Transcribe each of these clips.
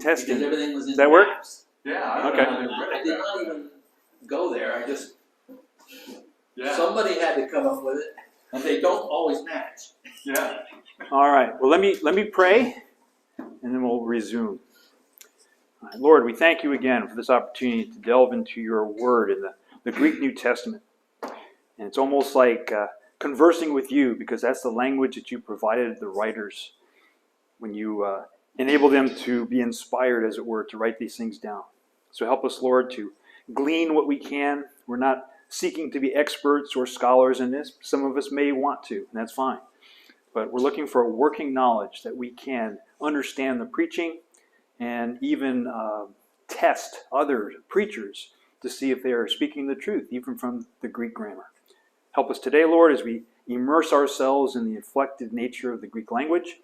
intestine. Because everything was in Does that work? caps. Yeah, I don't Okay. know how they read I did not even go there. I just Yeah, somebody had to come up with it, and they don't always match. yeah. All right. Well, let me pray, and then we'll resume. All right, Lord, we thank you again for this opportunity to delve into your word in the Greek New Testament. And it's almost like conversing with you, because that's the language that you provided the writers when you enable them to be inspired, as it were, to write these things down. So help us, Lord, to glean what we can. We're not seeking to be experts or scholars in this. Some of us may want to, and that's fine. But we're looking for a working knowledge that we can understand the preaching and even test other preachers to see if they are speaking the truth, even from the Greek grammar. Help us today, Lord, as we immerse ourselves in the inflected nature of the Greek language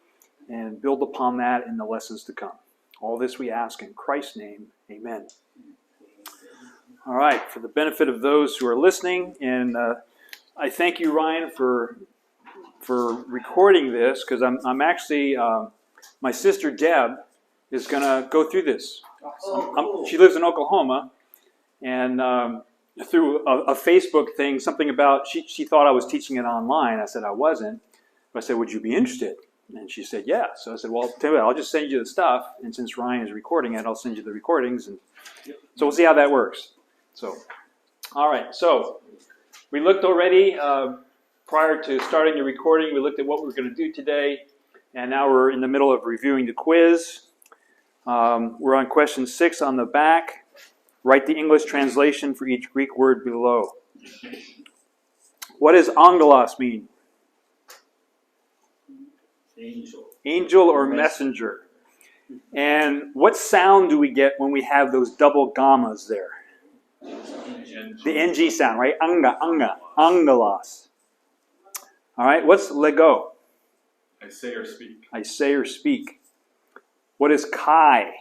and build upon that in the lessons to come. All this we ask in Christ's name. Amen. All right, for the benefit of those who are listening, and I thank you, Ryan, for recording this, because I'm actually, my sister Deb is going to go through this. Cool. She lives in Oklahoma, and through a Facebook thing, something about, she thought I was teaching it online. I said I wasn't. But I said, would you be interested? And she said, yeah. So I said, well, tell you what, I'll just send you the stuff, and since Ryan is recording it, I'll send you the recordings, and so we'll see how that works. So, all right. So we looked already, prior to starting the recording, we looked at what we were going to do today, and now we're in the middle of reviewing the quiz. We're on question 6 on the back. Write the English translation for each Greek word below. What does angelos mean? Angel. Angel or messenger. And what sound do we get when we have those double gammas there? The NG sound, right? Anga, angelos. All right, what's lego? I say or speak. I say or speak. What is kai?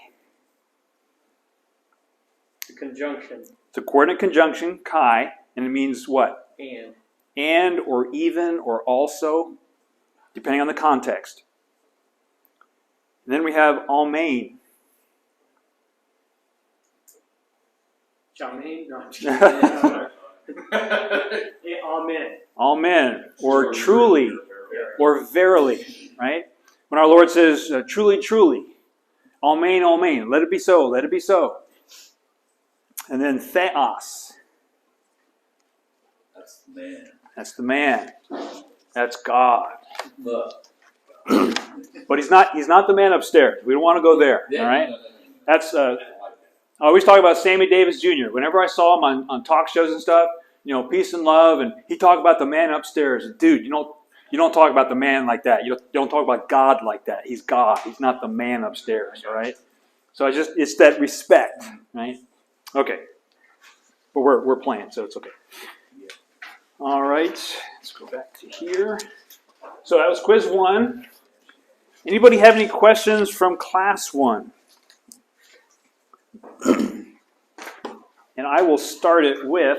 Conjunction. It's a coordinate conjunction, kai, and it means what? And Or even or also, depending on the context. And then we have almain. Jamin. No, I'm just kidding. Yeah, amen. Amen. Or truly. Or verily. Right? When our Lord says, truly, truly. Amen, amen. Let it be so. Let it be so. And then theos. That's the man. That's the man. That's God. Look. But he's not the man upstairs. We don't want to go there. All right? That's I always talk about Sammy Davis Jr. Whenever I saw him on talk shows and stuff, peace and love, and he talked about the man upstairs. Dude, you don't talk about the man like that. You don't talk about God like that. He's God. He's not the man upstairs. All right. So it's that respect, right? Okay. But we're playing, so it's okay. All right. Let's go back to here. So that was quiz 1. Anybody have any questions from class 1? And I will start it with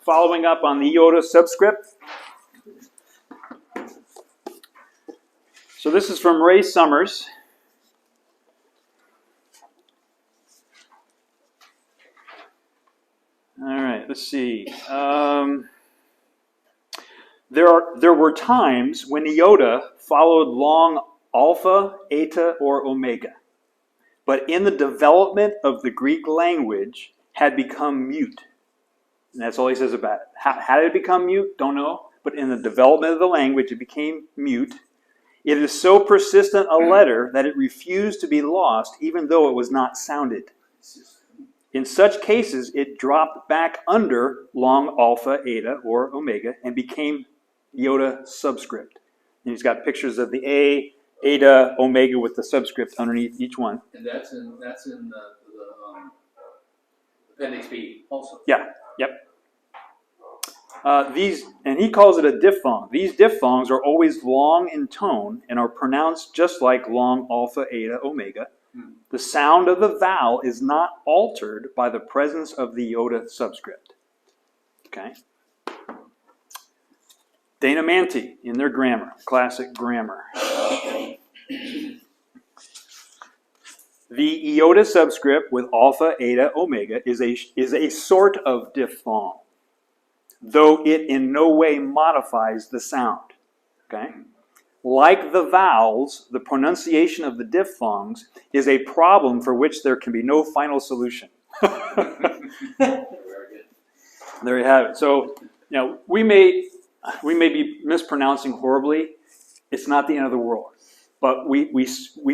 following up on the iota subscript. So this is from Ray Summers. All right, let's see. There were times when iota followed long alpha, eta, or omega, but in the development of the Greek language had become mute. And that's all he says about it. How did it become mute? Don't know. But in the development of the language, it became mute. It is so persistent a letter that it refused to be lost even though it was not sounded. In such cases, it dropped back under long alpha, eta, or omega and became iota subscript. And he's got pictures of the A, eta, omega with the subscript underneath each one. And that's in the appendix B also. Yeah, yep. And he calls it a diphthong. These diphthongs are always long in tone and are pronounced just like long alpha, eta, omega. The sound of the vowel is not altered by the presence of the iota subscript. Okay. Dana Manti in their grammar, classic grammar. The iota subscript with alpha, eta, omega is a sort of diphthong, though it in no way modifies the sound. Okay? Like the vowels, the pronunciation of the diphthongs is a problem for which there can be no final solution. Very good. There you have it. So, we may be mispronouncing horribly. It's not the end of the world. But we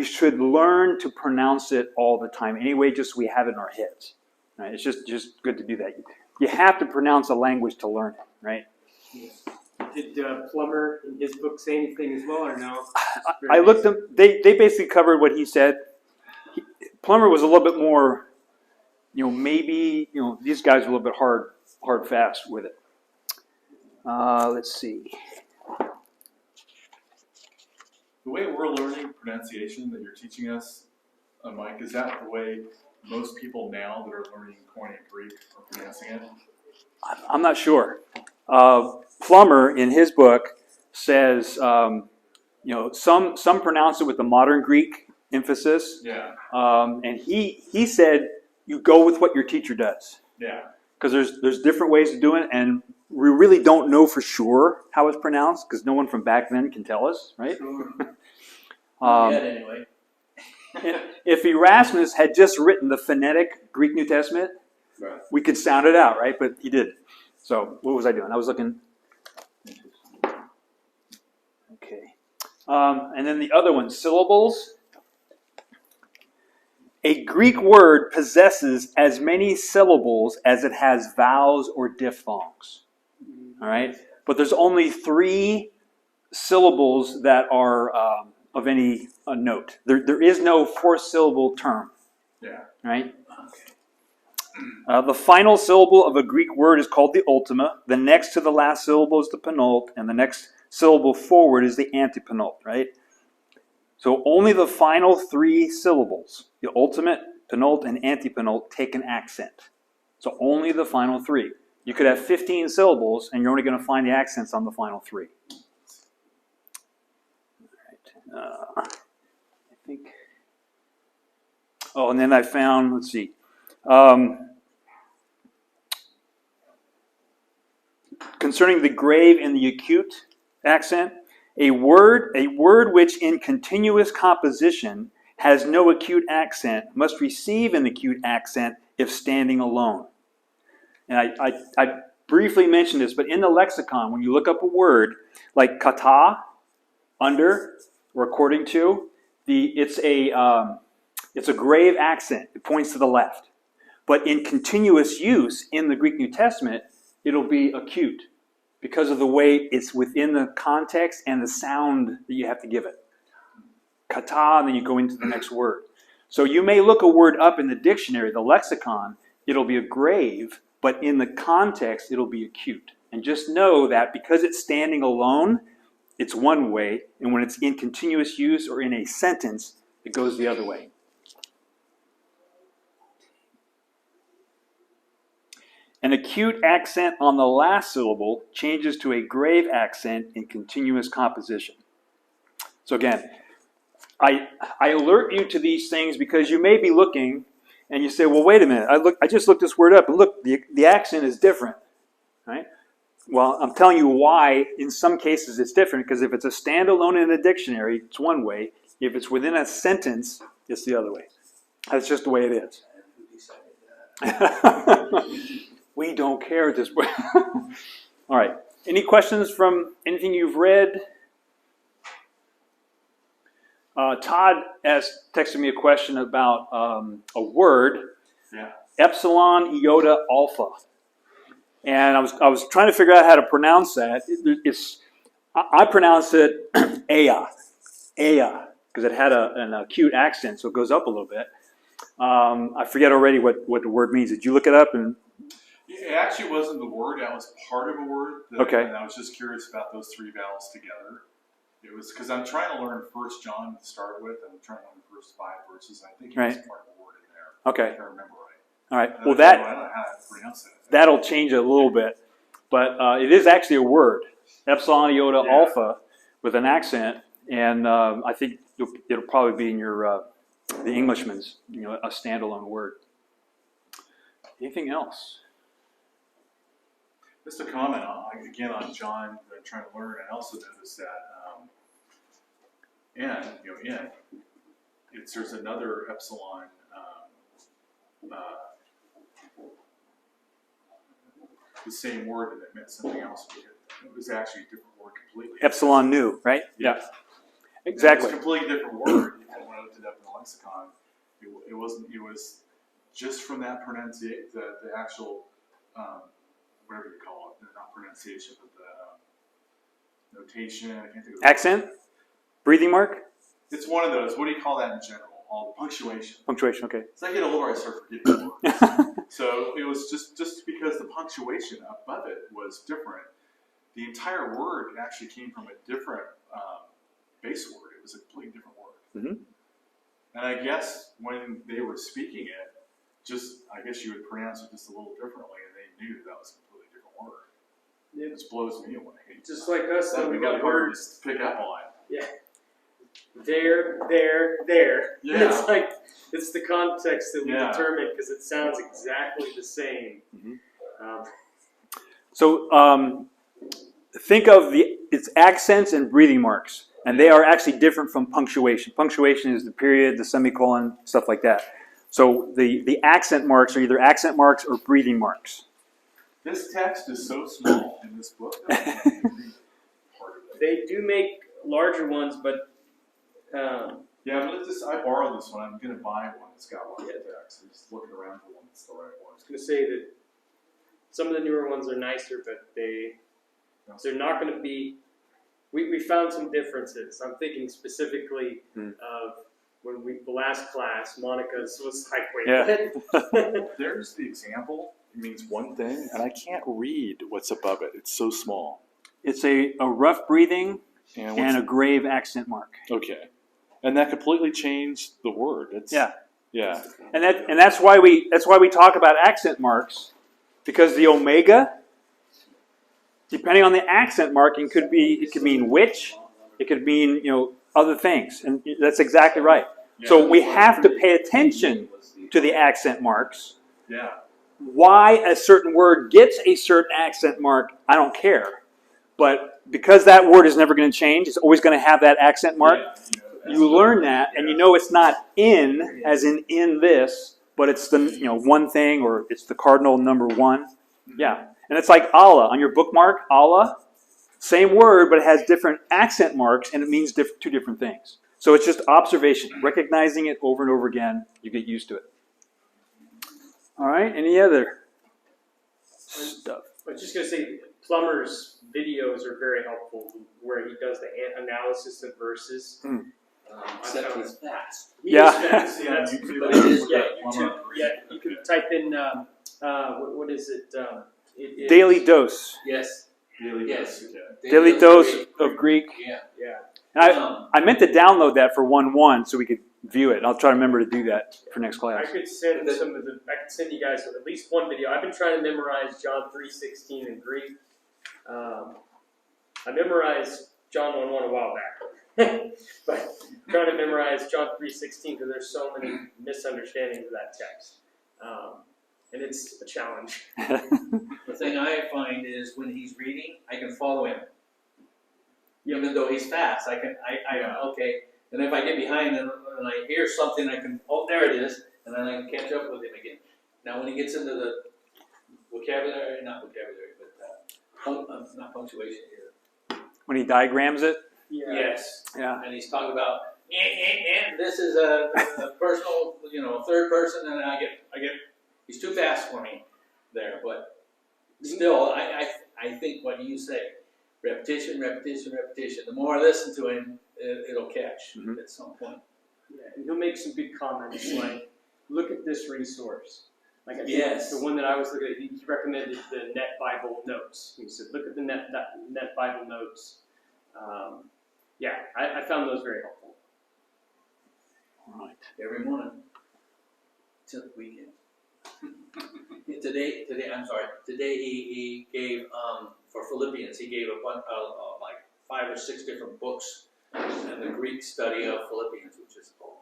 should learn to pronounce it all the time anyway, just so we have it in our heads. Right? It's just good to do that. You have to pronounce a language to learn it, right? Did Plummer in his book say anything as well, or no? I looked them. They basically covered what he said. Plummer was a little bit more, maybe these guys were a little bit hard fast with it. Let's see. The way we're learning pronunciation that you're teaching us, Mike, is that the way most people now that are learning Koine Greek are pronouncing it? I'm not sure. Plummer in his book says, some pronounce it with the modern Greek emphasis. Yeah. And he said you go with what your teacher does. Yeah. Because there's different ways of doing it, and we really don't know for sure how it's pronounced because no one from back then can tell us, right? Yet, anyway. If Erasmus had just written the phonetic Greek New Testament, Right. we could sound it out, right? But he didn't. So what was I doing? I was looking. Okay. And then the other one, syllables. A Greek word possesses as many syllables as it has vowels or diphthongs. All right? But there's only 3 syllables that are of any note. There is no 4-syllable term. Yeah. Right? The final syllable of a Greek word is called the ultima. The next to the last syllable is the penult, and the next syllable forward is the antepenult, right? So only the final 3 syllables, the ultimate, penult, and antepenult, take an accent. So only the final 3. You could have 15 syllables, and you're only going to find the accents on the final 3. All right. I think. Oh, and then I found. Let's see. Concerning the grave and the acute accent, a word which in continuous composition has no acute accent must receive an acute accent if standing alone. And I briefly mentioned this, but in the lexicon, when you look up a word like kata, under, or according to, it's a grave accent. It points to the left. But in continuous use in the Greek New Testament, it'll be acute because of the way it's within the context and the sound that you have to give it. Kata, and then you go into the next word. So you may look a word up in the dictionary, the lexicon, it'll be a grave, but in the context, it'll be acute. And just know that because it's standing alone, it's one way, and when it's in continuous use or in a sentence, it goes the other way. An acute accent on the last syllable changes to a grave accent in continuous composition. So again, I alert you to these things because you may be looking and you say, well, wait a minute, I just looked this word up and look, the accent is different, right? Well, I'm telling you why in some cases it's different, because if it's a standalone in a dictionary, it's one way. If it's within a sentence, it's the other way. That's just the way it is. Who decided that? We don't care at this point. All right. Any questions from anything you've read? Todd texted me a question about a word, epsilon, iota, alpha. And I was trying to figure out how to pronounce that. I pronounce it ea, because it had an acute accent, so it goes up a little bit. I forget already what the word means. Did you look it up? And It actually wasn't the word, that was part of a word. Okay. And I was just curious about those 3 vowels together. It was because I'm trying to learn 1 John to start with, and I'm trying to learn the first 5 verses. I think it was Right. part of a word in there. Okay. If I remember right. all right. And Well, I don't know how to pronounce it. that'll change it a little bit, but it is actually a word, epsilon, iota, Yeah. alpha, with an accent, and I think it'll probably be in your the Englishman's, a standalone word. Anything else? Just a comment again on John trying to learn. I also noticed that there's another epsilon. The same word that meant something else. It was actually a different word completely. Epsilon nu, right? Yeah. Exactly. It was a completely different word. When I looked it up in the lexicon, it wasn't. It was just from that pronunciation, the actual whatever you call it, not pronunciation, but the notation. I can't think of the Accent? Breathing mark? It's one of those. What do you call that in general? All the punctuation. Punctuation, okay. As I get older, I start forgetting words. So it was just because the punctuation above it was different. The entire word actually came from a different base word. It was a completely different word. Mm-hmm. And I guess when they were speaking it, I guess you would pronounce it just a little differently, and they knew that was a completely different word. Yeah. It just blows me away. Just like us, That we would be got hard words. to pick up on. Yeah. There. Yeah. It's like, it's the context that we Yeah. determine because it sounds exactly the same. Mhm. So think of it's accents and breathing marks, and they are actually different from punctuation. Punctuation is the period, the semicolon, stuff like that. So the accent marks are either accent marks or breathing marks. This text is so small in this book that I can't even read part of it. They do make larger ones, but Yeah, but I borrowed this one. I'm going to buy one that's got large text. I'm just looking around for one that's the right one. I was going to say that some of the newer ones are nicer, but they're not going to be. We found some differences. I'm thinking specifically of when the last class, Monica's was like, wait, Yeah. what? There's the example. It means one thing, and I can't read what's above it. It's so small. It's a rough breathing And, and a grave accent mark. okay, and that completely changed the word. It's, Yeah. yeah. And that's why we talk about accent marks, because the omega, depending on the accent marking, it could mean which, it could mean other things, and that's exactly right. So we have to pay attention to the accent marks. Yeah. Why a certain word gets a certain accent mark, I don't care. But because that word is never going to change, it's always going to have that accent mark. Yeah, You learn that, and you know it's not in, as in this, but it's the one thing, or it's the cardinal number one. Yeah, and it's like Allah on your bookmark. Allah, same word, but it has different accent marks, and it means two different things. So it's just observation, recognizing it over and over again. You get used to it. All right. Any other stuff? I was just going to say, Plummer's videos are very helpful, where he does the analysis of verses. Except he's fast. He Yeah. is fast. See on That's- YouTube, but it is- yeah, Plumber. YouTube. Yeah, you can type in what is it? It is, Daily dose. Yes. Daily Yes. dose, okay. Daily dose of Greek. Yeah. Yeah. And I meant to download that for 1-1 so we could view it. I'll try to remember to do that for next I class. could send I could send you guys at least one video. I've been trying to memorize John 3:16 in Greek. I memorized John 1:1 a while back, but I'm trying to memorize John 3:16 because there's so many misunderstandings of that text, and it's a challenge. The thing I find is when he's reading, I can follow him. Even though he's fast, okay. And if I get behind and I hear something, I can, there it is, and then I can catch up with him again. Now, when he gets into the not punctuation here. When he diagrams it. Yeah. Yes. Yeah. And he's talking about, and this is a personal, third person, and I get, he's too fast for me there. But still, I think what you say, repetition. The more I listen to him, it'll catch at some point. Yeah, and he'll make some good comments like, "Look at this resource." Like I think Yes. the one that I was looking at, he recommended the Net Bible Notes. He said, "Look at the Net Bible Notes." I found those very helpful. All right. Every morning. Till the weekend. Today he gave, for Philippians, he gave a bunch of like 5 or 6 different books and the Greek study of Philippians, which is cool.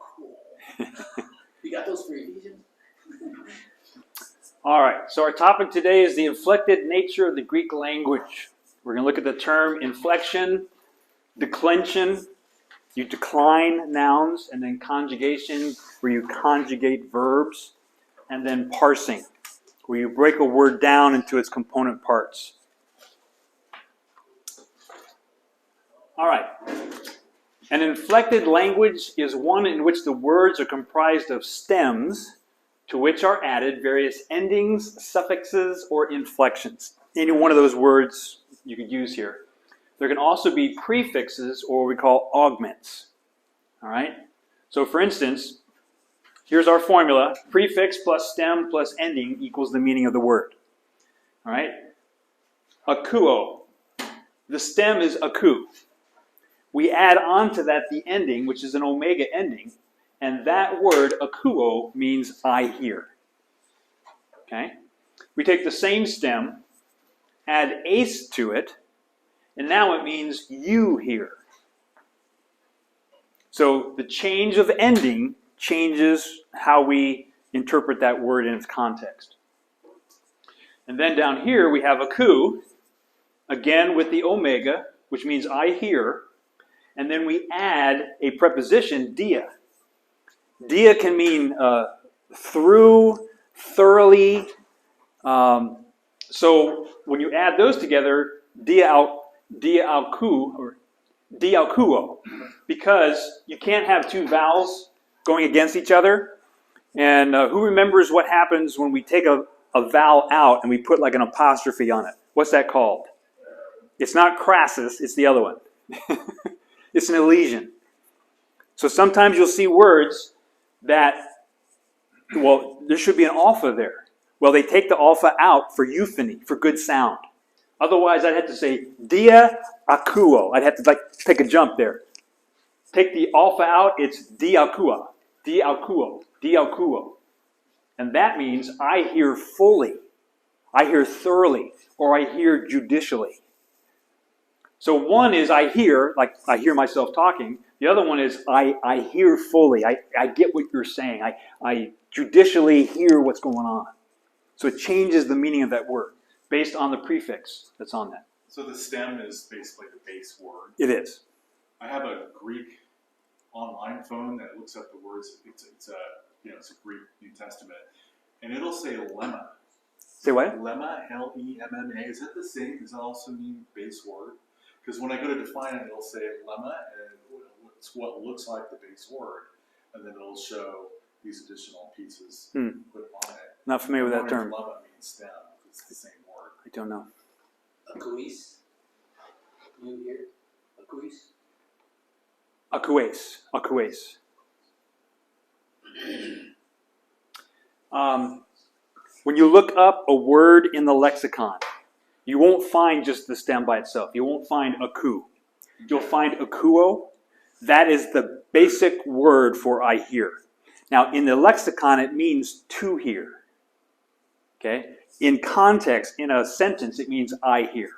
You got those for Ephesians? All right, so our topic today is the inflected nature of the Greek language. We're going to look at the term inflection, declension, you decline nouns, and then conjugation, where you conjugate verbs, and then parsing, where you break a word down into its component parts. All right. An inflected language is one in which the words are comprised of stems to which are added various endings, suffixes, or inflections. Any one of those words you could use here. There can also be prefixes, or what we call augments. All right? So for instance, here's our formula. Prefix plus stem plus ending equals the meaning of the word. All right? Akuo. The stem is aku. We add on to that the ending, which is an omega ending, and that word, akuo, means I hear. Okay? We take the same stem, add ace to it, and now it means you hear. So the change of ending changes how we interpret that word in its context. And then down here we have aku, again with the omega, which means I hear, and then we add a preposition, dia. Dia can mean through, thoroughly. So when you add those together, diaukuo, because you can't have two vowels going against each other. And who remembers what happens when we take a vowel out and we put like an apostrophe on it? What's that called? It's not crassus, it's the other one. It's an elision. So sometimes you'll see words that, well, there should be an alpha there. Well, they take the alpha out for euphony, for good sound. Otherwise, I'd have to say dia akuo. I'd have to take a jump there. Take the alpha out, it's diakuo, diakuo, diakuo. And that means I hear fully, I hear thoroughly, or I hear judicially. So one is I hear, like I hear myself talking. The other one is I hear fully. I get what you're saying. I judicially hear what's going on. So it changes the meaning of that word based on the prefix that's on that. So the stem is basically the base word. It is. I have a Greek online phone that looks up the words. It's a Greek New Testament, and it'll say lemma. Say what? Lemma, L-E-M-M-A. Is that the same? Does that also mean base word? Because when I go to define it, it'll say lemma, and it's what looks like the base word, and then it'll show these additional pieces put on it. Not familiar with that term. Lemma means stem. It's the same word. I don't know. Akuis. You hear? Akuis? Akues. Akues. When you look up a word in the lexicon, you won't find just the stem by itself. You won't find aku. You'll find akuo. That is the basic word for I hear. Now, in the lexicon, it means to hear. Okay? In context, in a sentence, it means I hear.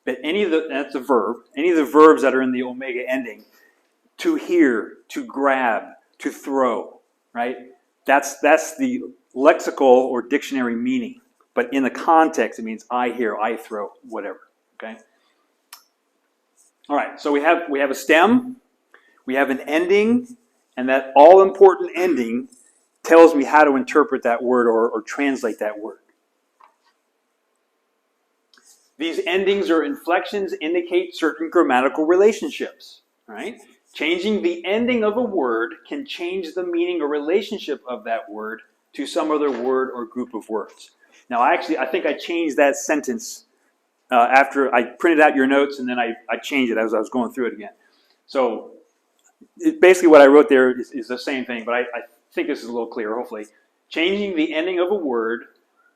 But that's a verb. Any of the verbs that are in the omega ending, to hear, to grab, to throw, right? That's the lexical or dictionary meaning. But in the context, it means I hear, I throw, whatever. Okay? All right, so we have a stem, we have an ending, and that all-important ending tells me how to interpret that word or translate that word. These endings or inflections indicate certain grammatical relationships, right? Changing the ending of a word can change the meaning or relationship of that word to some other word or group of words. Now, I think I changed that sentence after I printed out your notes, and then I changed it as I was going through it again. So basically what I wrote there is the same thing, but I think this is a little clearer, hopefully. Changing the ending of a word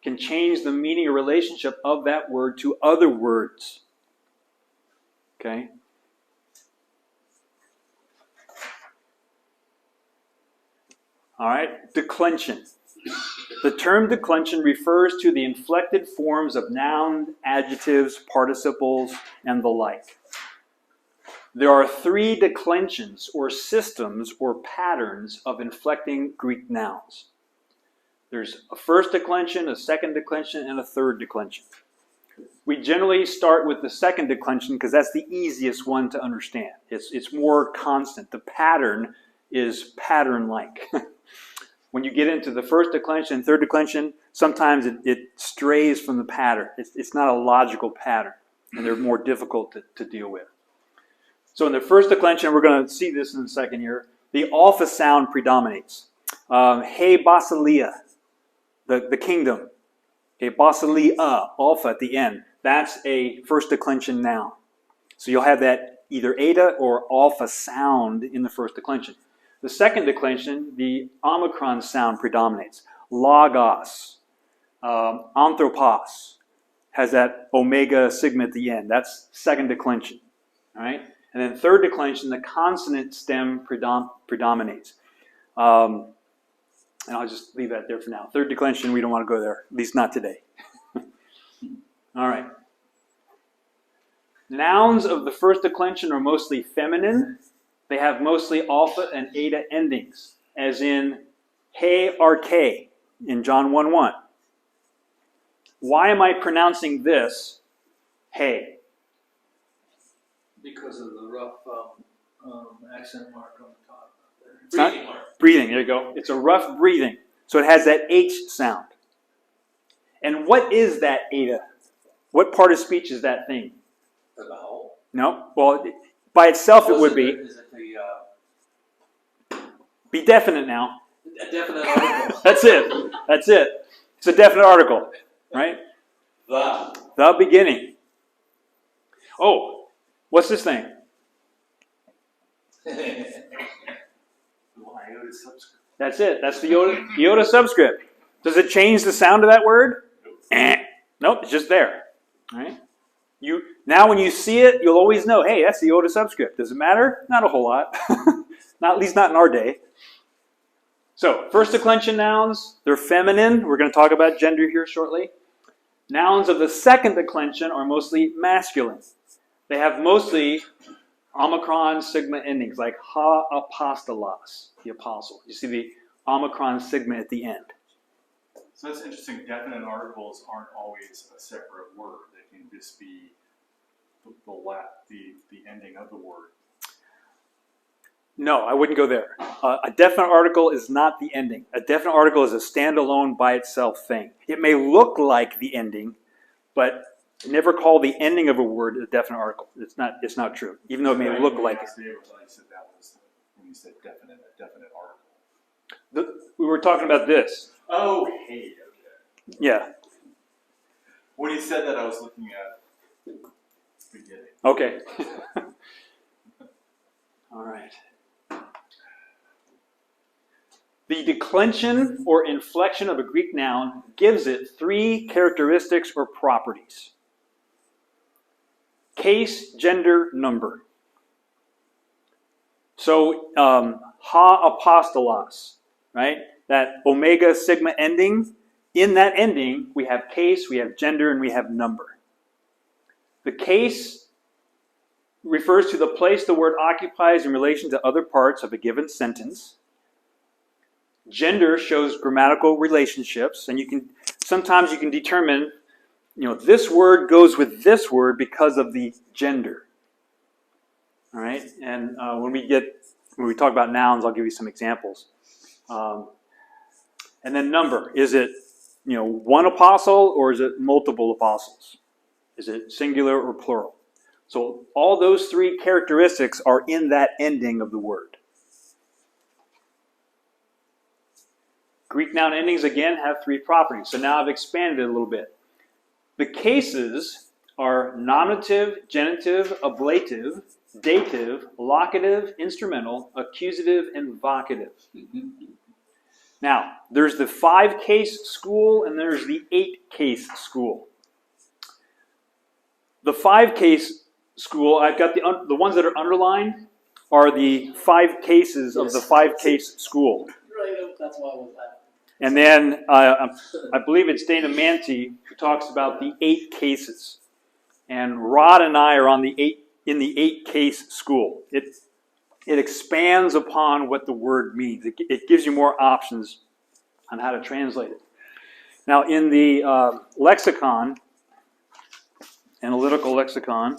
can change the meaning or relationship of that word to other words. Okay? All right, declension. The term declension refers to the inflected forms of noun, adjectives, participles, and the like. There are three declensions or systems or patterns of inflecting Greek nouns. There's a first declension, a second declension, and a third declension. We generally start with the second declension because that's the easiest one to understand. It's more constant. The pattern is pattern-like. When you get into the first declension and third declension, sometimes it strays from the pattern. It's not a logical pattern, and they're more difficult to deal with. So in the first declension, we're going to see this in the second year, the alpha sound predominates. Hey basilia, the kingdom. Hey basilia, alpha at the end. That's a first declension noun. So you'll have that either eta or alpha sound in the first declension. The second declension, the omicron sound predominates. Logos, anthropos, has that omega sigma at the end. That's second declension. All right? And then third declension, the consonant stem predominates. And I'll just leave that there for now. Third declension, we don't want to go there, at least not today. All right. Nouns of the first declension are mostly feminine. They have mostly alpha and eta endings, as in he arche in John 1:1. Why am I pronouncing this he? Because of the rough accent mark on the top. It's not- Breathing mark. Breathing, there you go. It's a rough breathing. So it has that H sound. And what is that eta? What part of speech is that thing? The vowel. No? Well, by itself it would be. Is it the Be definite now. a definite article? That's it. That's it. It's a definite article, right? The beginning. Oh, what's this thing? Iota subscript. That's it. That's the iota subscript. Does it change the sound of that word? Nope, it's just there. Right? Now when you see it, you'll always know, hey, that's the iota subscript. Does it matter? Not a whole lot. At least not in our day. So, first declension nouns, they're feminine. We're going to talk about gender here shortly. Nouns of the second declension are mostly masculine. They have mostly omicron sigma endings, like ha apostolos, the apostle. You see the omicron sigma at the end. So that's interesting. Definite articles aren't always a separate word. They can just be the ending of the word. No, I wouldn't go there. A definite article is not the ending. A definite article is a standalone by itself thing. It may look like the ending, but never call the ending of a word a definite article. It's not true, even though it may look like it. I said that was when you said a definite article. We were talking about this. Oh, hey, okay. Yeah. When you said that, I was looking at the beginning. Okay. All right. The declension or inflection of a Greek noun gives it three characteristics or properties. Case, gender, number. So, ha apostolos, right? That omega sigma ending, in that ending, we have case, we have gender, and we have number. The case refers to the place the word occupies in relation to other parts of a given sentence. Gender shows grammatical relationships, and sometimes you can determine, this word goes with this word because of the gender. All right, and when we talk about nouns, I'll give you some examples. And then number, is it one apostle or is it multiple apostles? Is it singular or plural? So all those three characteristics are in that ending of the word. Greek noun endings, again, have three properties. So now I've expanded it a little bit. The cases are nominative, genitive, ablative, dative, locative, instrumental, accusative, and vocative. Now, there's the 5-case school and there's the 8-case school. The 5-case school, I've got the ones that are underlined are the 5 cases of the 5-case school. Right, that's why I was laughing. And then I believe it's Dana Manti who talks about the 8 cases. And Rod and I are on the in the 8-case school. It expands upon what the word means. It gives you more options on how to translate it. Now, in the lexicon, analytical lexicon,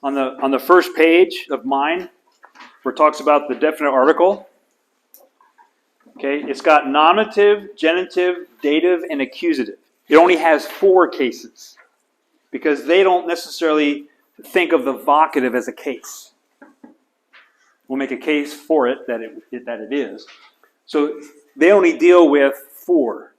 on the first page of mine, where it talks about the definite article, okay, it's got nominative, genitive, dative, and accusative. It only has 4 cases because they don't necessarily think of the vocative as a case. We'll make a case for it that it is. So they only deal with 4.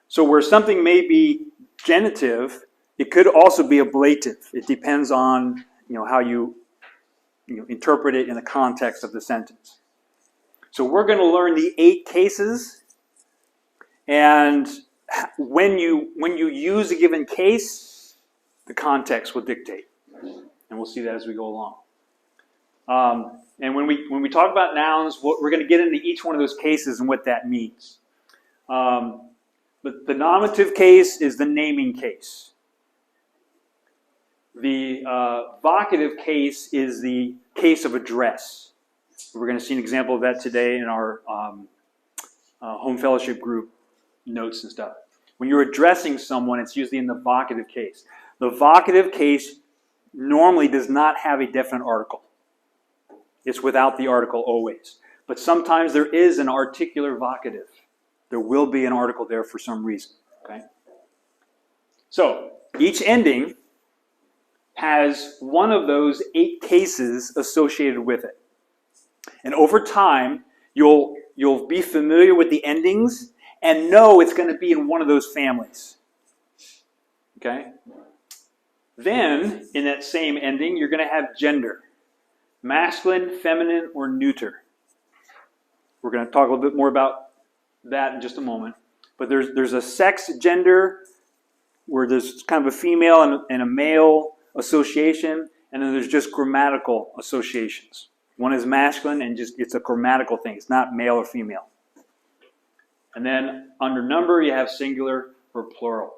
So where something may be genitive, it could also be ablative. It depends on how you interpret it in the context of the sentence. So we're going to learn the 8 cases, and when you use a given case, the context will dictate, and we'll see that as we go along. And when we talk about nouns, we're going to get into each one of those cases and what that means. But the nominative case is the naming case. The vocative case is the case of address. We're going to see an example of that today in our home fellowship group notes and stuff. When you're addressing someone, it's usually in the vocative case. The vocative case normally does not have a definite article. It's without the article always. But sometimes there is an articular vocative. There will be an article there for some reason. Okay? So each ending has one of those 8 cases associated with it. And over time, you'll be familiar with the endings and know it's going to be in one of those families. Okay? Then, in that same ending, you're going to have gender. Masculine, feminine, or neuter. We're going to talk a little bit more about that in just a moment. But there's a sex gender where there's kind of a female and a male association, and then there's just grammatical associations. One is masculine and it's a grammatical thing. It's not male or female. And then under number, you have singular or plural.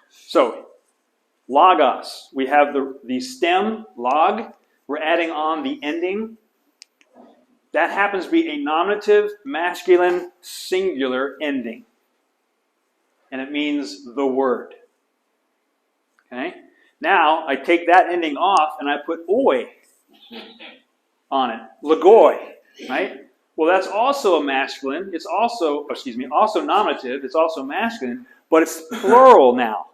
So, logos. We have the stem, log. We're adding on the ending. That happens to be a nominative, masculine, singular ending. And it means the word. Okay? Now, I take that ending off and I put oi on it. Logoi, right? Well, that's also a masculine. It's also nominative. It's also masculine, but it's plural now.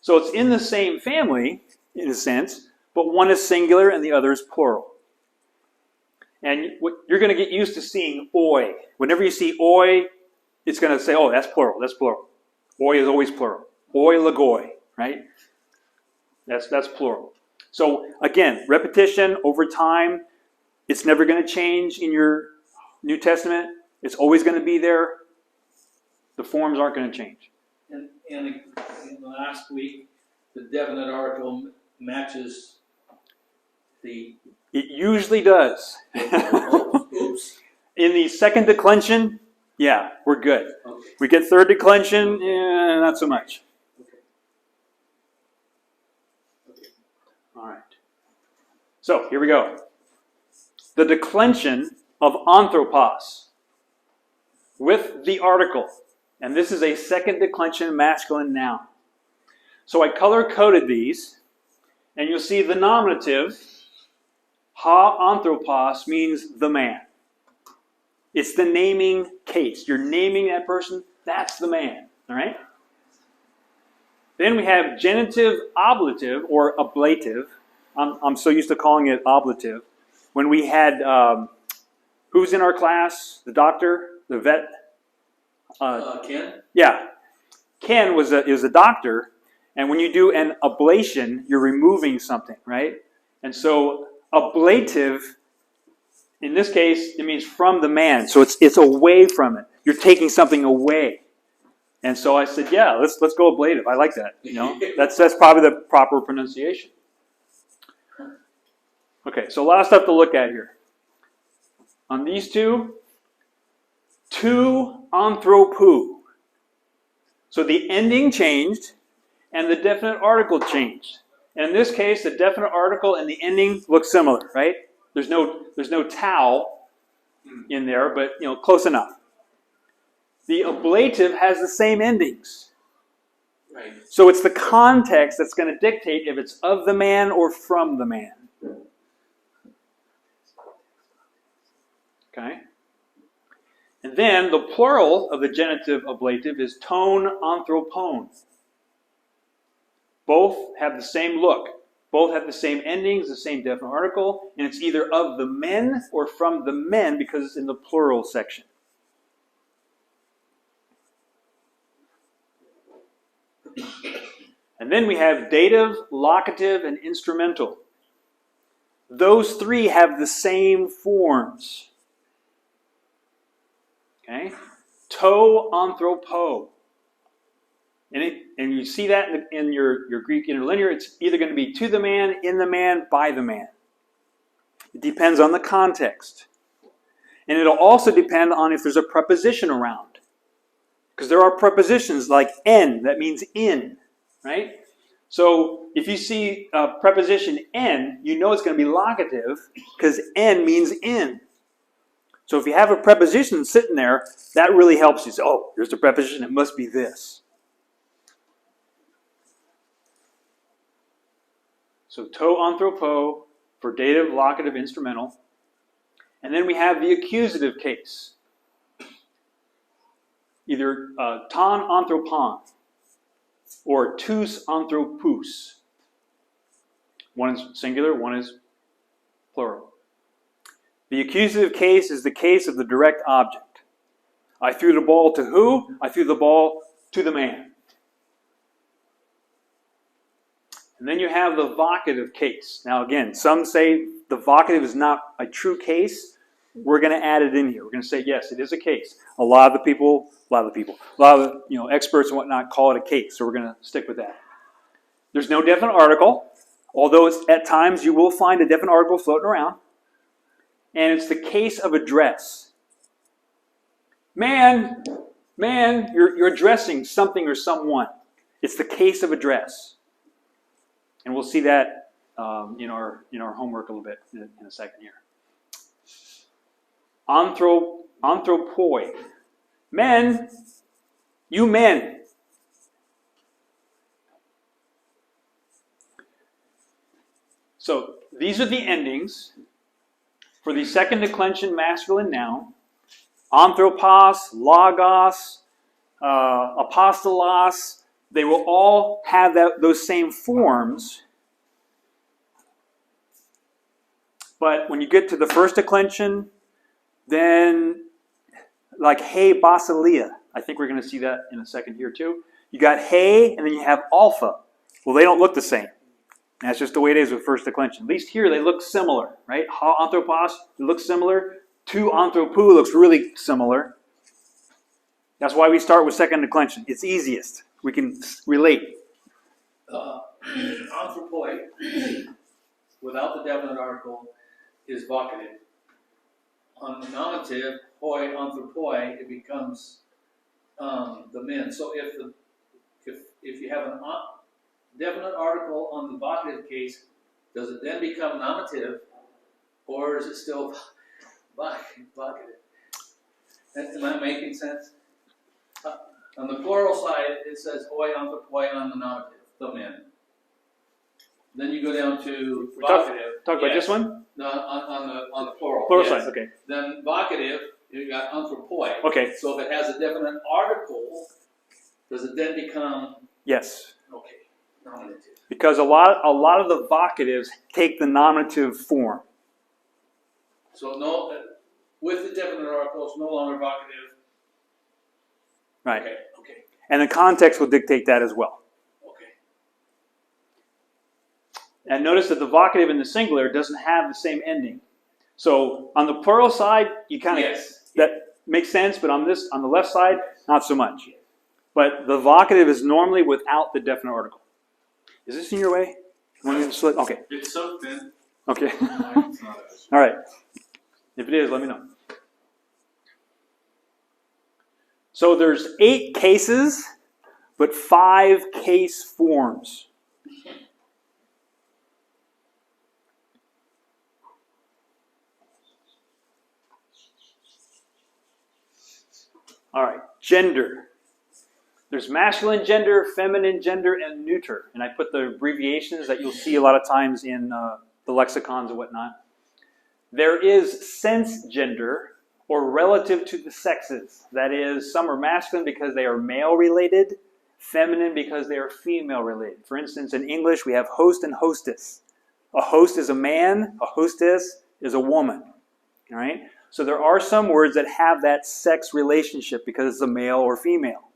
So it's in the same family, in a sense, but one is singular and the other is plural. And you're going to get used to seeing oi. Whenever you see oi, it's going to say, oh, that's plural, that's plural. Oi is always plural. Oi logoi, right? That's plural. So again, repetition over time, it's never going to change in your New Testament. It's always going to be there. The forms aren't going to change. And in the last week, the definite article matches the... It usually does. Oops. In the second declension, yeah, we're good. Okay. We get third declension, not so much. Okay. All right. So here we go. The declension of anthropos with the article. And this is a second declension masculine noun. So I color-coded these, and you'll see the nominative, ha anthropos, means the man. It's the naming case. You're naming that person, that's the man. All right? Then we have genitive ablative, or ablative. I'm so used to calling it ablative. When we had, who's in our class? The doctor? The vet? Ken? Yeah. Ken is a doctor, and when you do an ablation, you're removing something, right? And so ablative, in this case, it means from the man. So it's away from it. You're taking something away. And so I said, yeah, let's go ablative. I like that. That's probably the proper pronunciation. Okay, so a lot of stuff to look at here. On these two, to anthropou. So the ending changed and the definite article changed. And in this case, the definite article and the ending look similar, right? There's no tau in there, but close enough. The ablative has the same endings. Right. So it's the context that's going to dictate if it's of the man or from the man. Okay? And then the plural of the genitive ablative is tone anthropone. Both have the same look. Both have the same endings, the same definite article, and it's either of the men or from the men because it's in the plural section. And then we have dative, locative, and instrumental. Those three have the same forms. Okay? To anthropo. And you see that in your Greek interlinear. It's either going to be to the man, in the man, by the man. It depends on the context. And it'll also depend on if there's a preposition around. Because there are prepositions like en, that means in, right? So if you see a preposition en, you know it's going to be locative because en means in. So if you have a preposition sitting there, that really helps you say, oh, there's a preposition, it must be this. So to anthropo for dative, locative, instrumental. And then we have the accusative case. Either ton anthropon or tous anthropous. One is singular, one is plural. The accusative case is the case of the direct object. I threw the ball to who? I threw the ball to the man. And then you have the vocative case. Now again, some say the vocative is not a true case. We're going to add it in here. We're going to say, yes, it is a case. A lot of experts and whatnot call it a case, so we're going to stick with that. There's no definite article, although at times you will find a definite article floating around. And it's the case of address. Man, you're addressing something or someone. It's the case of address. And we'll see that in our homework a little bit in a second here. Anthropoi. Men, you men. So these are the endings for the second declension masculine noun. Anthropos, logos, apostolos, they will all have those same forms. But when you get to the first declension, then like hey basilia. I think we're going to see that in a second here too. You got hey and then you have alpha. Well, they don't look the same. That's just the way it is with first declension. At least here they look similar, right? Ha anthropos, it looks similar. To anthropou looks really similar. That's why we start with second declension. It's easiest. We can relate. Anthropoi, without the definite article, is vocative. On the nominative, hoi anthropoi, it becomes the men. So if you have a definite article on the vocative case, does it then become nominative, or is it still vocative? Am I making sense? On the plural side, it says hoi anthropoi on the nominative, the men. Then you go down to vocative. Talk about this one? No, on the plural. Plural yes. side, okay. Then vocative, you got anthropoi. Okay. So if it has a definite article, does it then become Yes. nominative? Because a lot of the vocatives take the nominative form. So no, with the definite article, it's no longer vocative. Right. Okay. And the context will dictate that as well. Okay. And notice that the vocative in the singular doesn't have the same ending. So on the plural side, you kind of that makes sense, but on the left side, not so much. But the vocative is normally without the definite article. Is this in your way? Okay. It's so thin. Okay. It's not an issue. All right. If it is, let me know. So there's 8 cases, but 5 case forms. All right, gender. There's masculine gender, feminine gender, and neuter. And I put the abbreviations that you'll see a lot of times in the lexicons and whatnot. There is sense gender, or relative to the sexes. That is, some are masculine because they are male-related, feminine because they are female-related. For instance, in English, we have host and hostess. A host is a man, a hostess is a woman. All right? So there are some words that have that sex relationship because it's a male or female.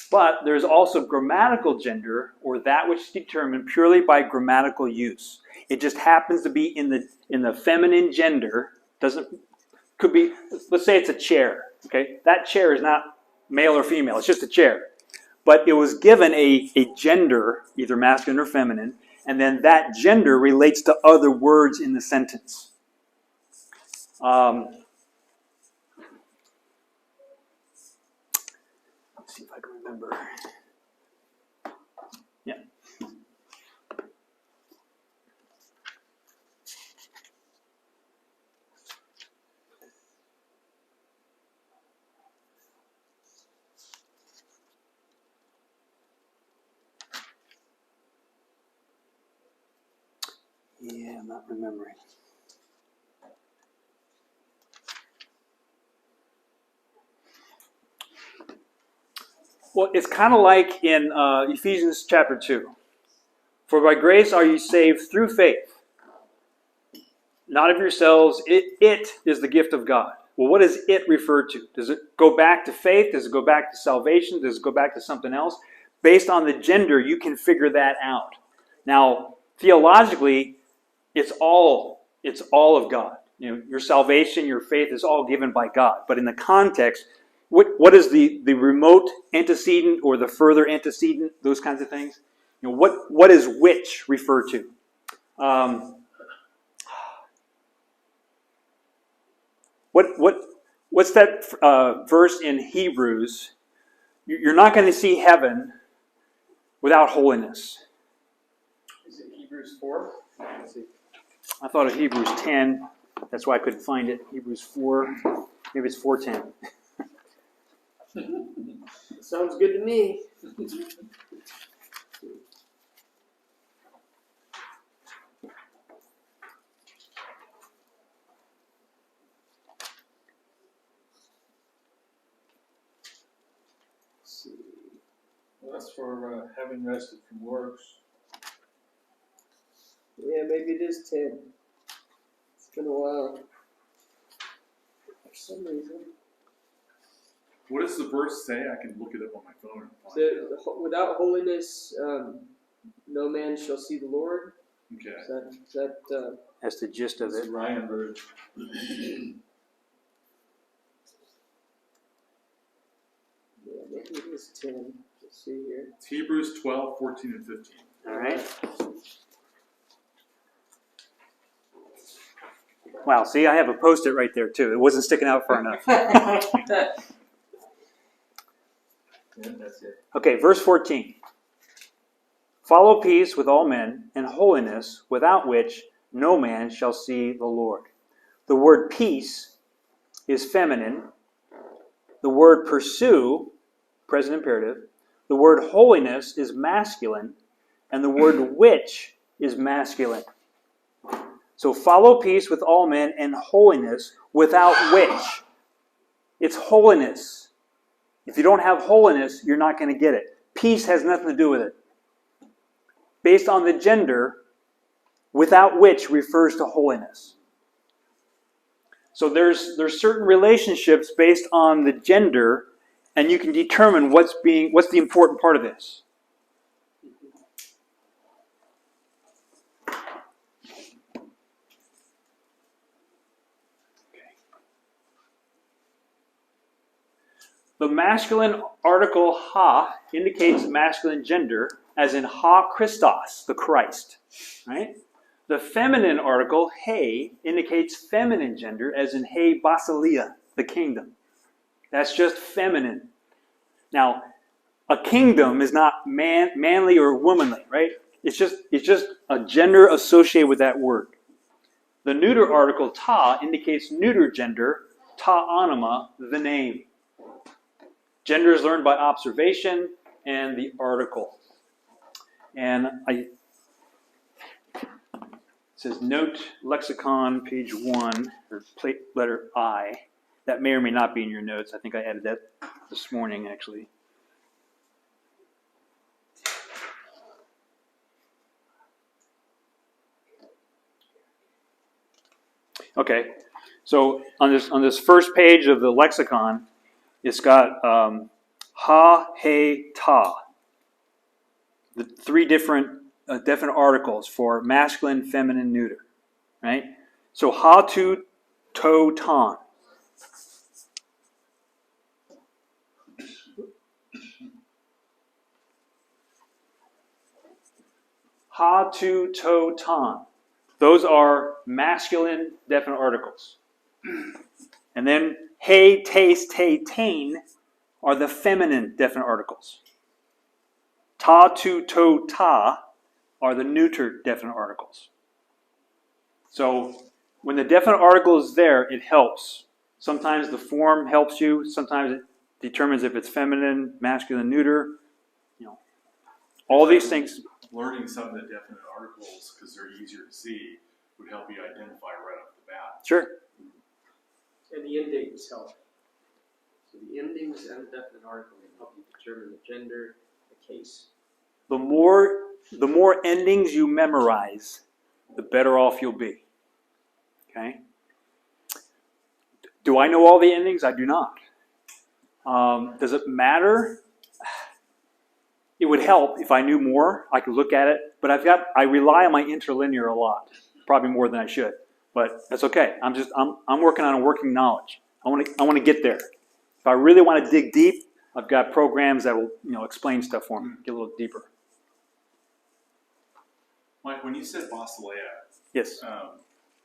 But there's also grammatical gender, or that which is determined purely by grammatical use. It just happens to be in the feminine gender. Could be, let's say it's a chair. Okay, that chair is not male or female. It's just a chair. But it was given a gender, either masculine or feminine, and then that gender relates to other words in the sentence. Let's see if I can remember. Yeah. Yeah, I'm not remembering. Well, it's kind of like in Ephesians chapter 2. For by grace are you saved through faith, not of yourselves. It is the gift of God. Well, what does it refer to? Does it go back to faith? Does it go back to salvation? Does it go back to something else? Based on the gender, you can figure that out. Now, theologically, it's all of God. You know, your salvation, your faith is all given by God. But in the context, what is the remote antecedent or the further antecedent? Those kinds of things. You know, what is which refer to? What's that verse in Hebrews? You're not going to see heaven without holiness. Is it Hebrews 4? Let's see. I thought of Hebrews 10. That's why I couldn't find it. Hebrews 4. Maybe it's 4:10. Sounds good to me. Well, that's for having rested from works. Yeah, maybe it is 10. It's been a while. For some reason. What does the verse say? I can look it up on my phone. And find it. Without holiness, no man shall see the Lord. Okay. Is that That's the gist of That's it. the Ryan version. yeah, maybe it is 10. Let's see here. It's Hebrews 12, 14, and 15. All right. Wow, see, I have a Post-it right there, too. It wasn't sticking out far enough. Yeah, that's it. Okay, verse 14. Follow peace with all men and holiness, without which no man shall see the Lord. The word peace is feminine. The word pursue, present imperative. The word holiness is masculine. And the word which is masculine. So follow peace with all men and holiness, without which. It's holiness. If you don't have holiness, you're not going to get it. Peace has nothing to do with it. Based on the gender, without which refers to holiness. So there's certain relationships based on the gender, and you can determine what's the important part of this. The masculine article ha indicates masculine gender, as in ha Christos, the Christ. Right? The feminine article he indicates feminine gender, as in he Basileia, the kingdom. That's just feminine. Now, a kingdom is not manly or womanly, right? It's just a gender associated with that word. The neuter article ta indicates neuter gender, ta anima, the name. Gender is learned by observation and the article. And it says note lexicon page 1 or letter I. That may or may not be in your notes. I think I added that this morning actually. Okay, so on this first page of the lexicon, it's got ha, he, ta. The three different definite articles for masculine, feminine, neuter. Right? So ha, tu, to, tan. Ha, tu, to, tan. Those are masculine definite articles. And then he, taste, te, tain are the feminine definite articles. Ta, tu, to, ta are the neuter definite articles. So when the definite article is there, it helps. Sometimes the form helps you. Sometimes it determines if it's feminine, masculine, neuter. You know, all these things. Learning some of the definite articles, because they're easier to see, would help you identify right off the bat. Sure. And the endings help. So the endings and the definite article can help you determine the gender, the case. The more endings you memorize, the better off you'll be. Okay? Do I know all the endings? I do not. Does it matter? It would help if I knew more. I could look at it, but I rely on my interlinear a lot, probably more than I should. But that's okay. I'm working on a working knowledge. I want to get there. If I really want to dig deep, I've got programs that will explain stuff for me, get a little deeper. Mike, when you said basileia, Yes.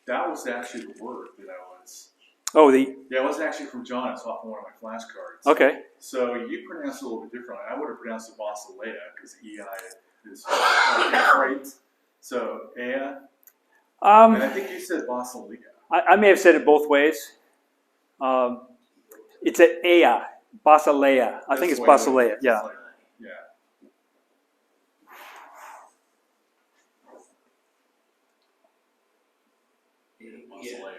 that was actually the word that I was. Oh, Yeah, it wasn't actually from John. It's off one of my flashcards. okay. So you pronounced it a little bit differently. I would have pronounced it basileia because EI is right. So ea, and I think you said basileia. I may have said it both ways. It's an ea, basileia. I think it's basileia. Yeah. Yeah. Yeah,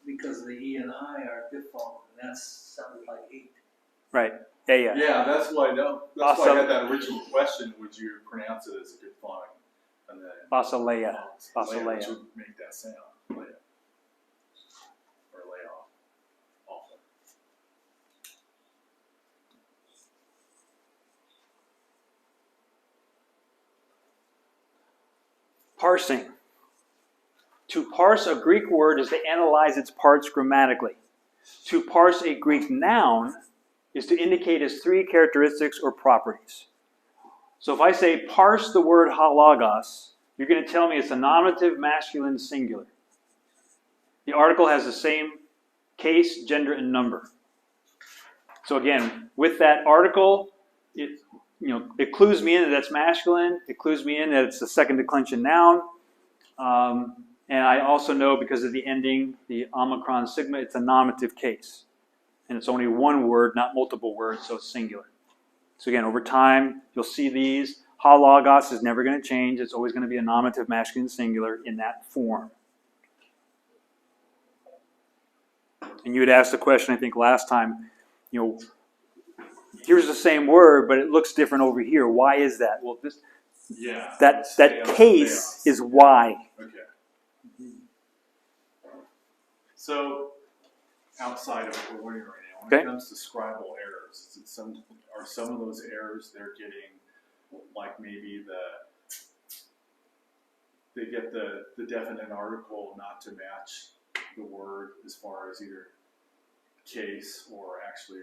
because the E and I are diphthong, and that sounded like 8. Right. Ea. Yeah, that's why I know. That's why I had that original question. Would you pronounce it as a diphthong? And then Basileia. which Basileia. would make that sound. Leia. Or lay off. Awful. Parsing. To parse a Greek word is to analyze its parts grammatically. To parse a Greek noun is to indicate its three characteristics or properties. So if I say parse the word halagos, you're going to tell me it's a nominative masculine singular. The article has the same case, gender, and number. So again, with that article, it clues me in that that's masculine. It clues me in that it's a second declension noun. And I also know because of the ending, the omicron sigma, it's a nominative case. And it's only one word, not multiple words, so it's singular. So again, over time, you'll see these. Halagos is never going to change. It's always going to be a nominative masculine singular in that form. And you had asked the question, I think, last time, here's the same word, but it looks different over here. Why is that? Well, that case is why. Okay. So, outside of what we're learning right now, when it comes to scribal errors, are some of those errors they're getting, like maybe they get the definite article not to match the word as far as either case or actually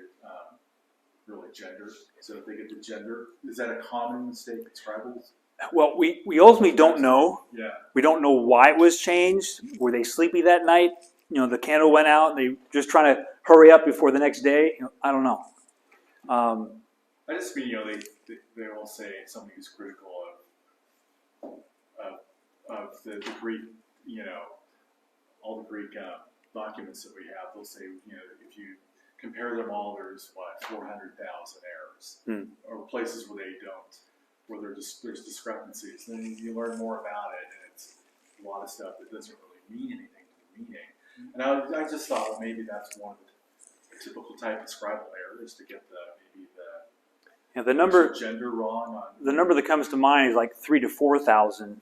really gender. So if they get the gender, is that a common mistake in scribals? Well, we ultimately don't know. Yeah. We don't know why it was changed. Were they sleepy that night? the candle went out and they just trying to hurry up before the next day. I don't know. I just mean, they will say somebody who's critical of the Greek, all the Greek documents that we have. They'll say, if you compare them all, there's 400,000 errors, or places where they don't, where there's discrepancies. Then you learn more about it, and it's a lot of stuff that doesn't really mean anything to the meaning. And I just thought, well, maybe that's one of the typical type of scribal errors to get The number gender wrong on. The number that comes to mind is like 3,000 to 4,000,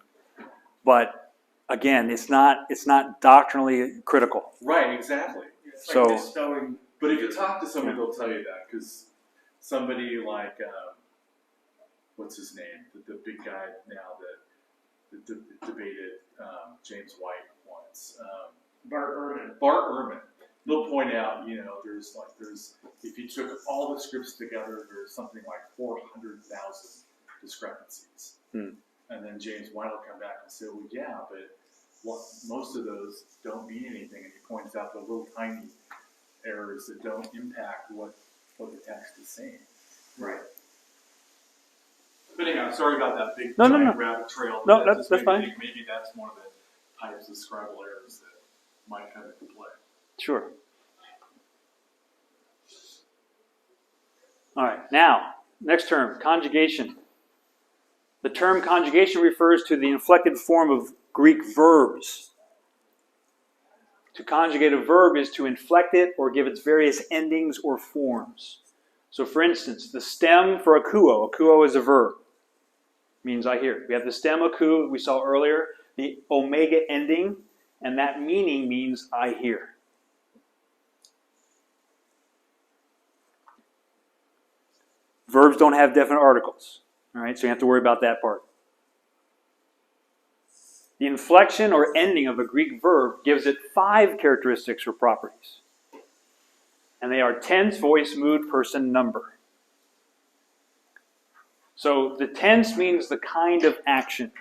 but again, it's not doctrinally critical. Right, exactly. It's So- like misspelling. But if you talk to somebody, they'll tell you that, because somebody like, what's his name, the big guy now that debated James White once, Bart Ehrman. Bart Ehrman. They'll point out, there's if you took all the scripts together, there's something like 400,000 discrepancies. And then James White will come back and say, well, yeah, but most of those don't mean anything. And he points out the little tiny errors that don't impact what the text is saying. Right. But anyhow, sorry about that big No, giant rabbit trail. No, but that's just made me fine. think maybe that's one of the types of scribal errors that might come into play. Sure. All right, now, next term, conjugation. The term conjugation refers to the inflected form of Greek verbs. To conjugate a verb is to inflect it or give its various endings or forms. So for instance, the stem for akuo is a verb. Means I hear. We have the stem aku we saw earlier, the omega ending, and that meaning means I hear. Verbs don't have definite articles. All right, so you have to worry about that part. The inflection or ending of a Greek verb gives it 5 characteristics or properties. And they are tense, voice, mood, person, number. So the tense means the kind of action.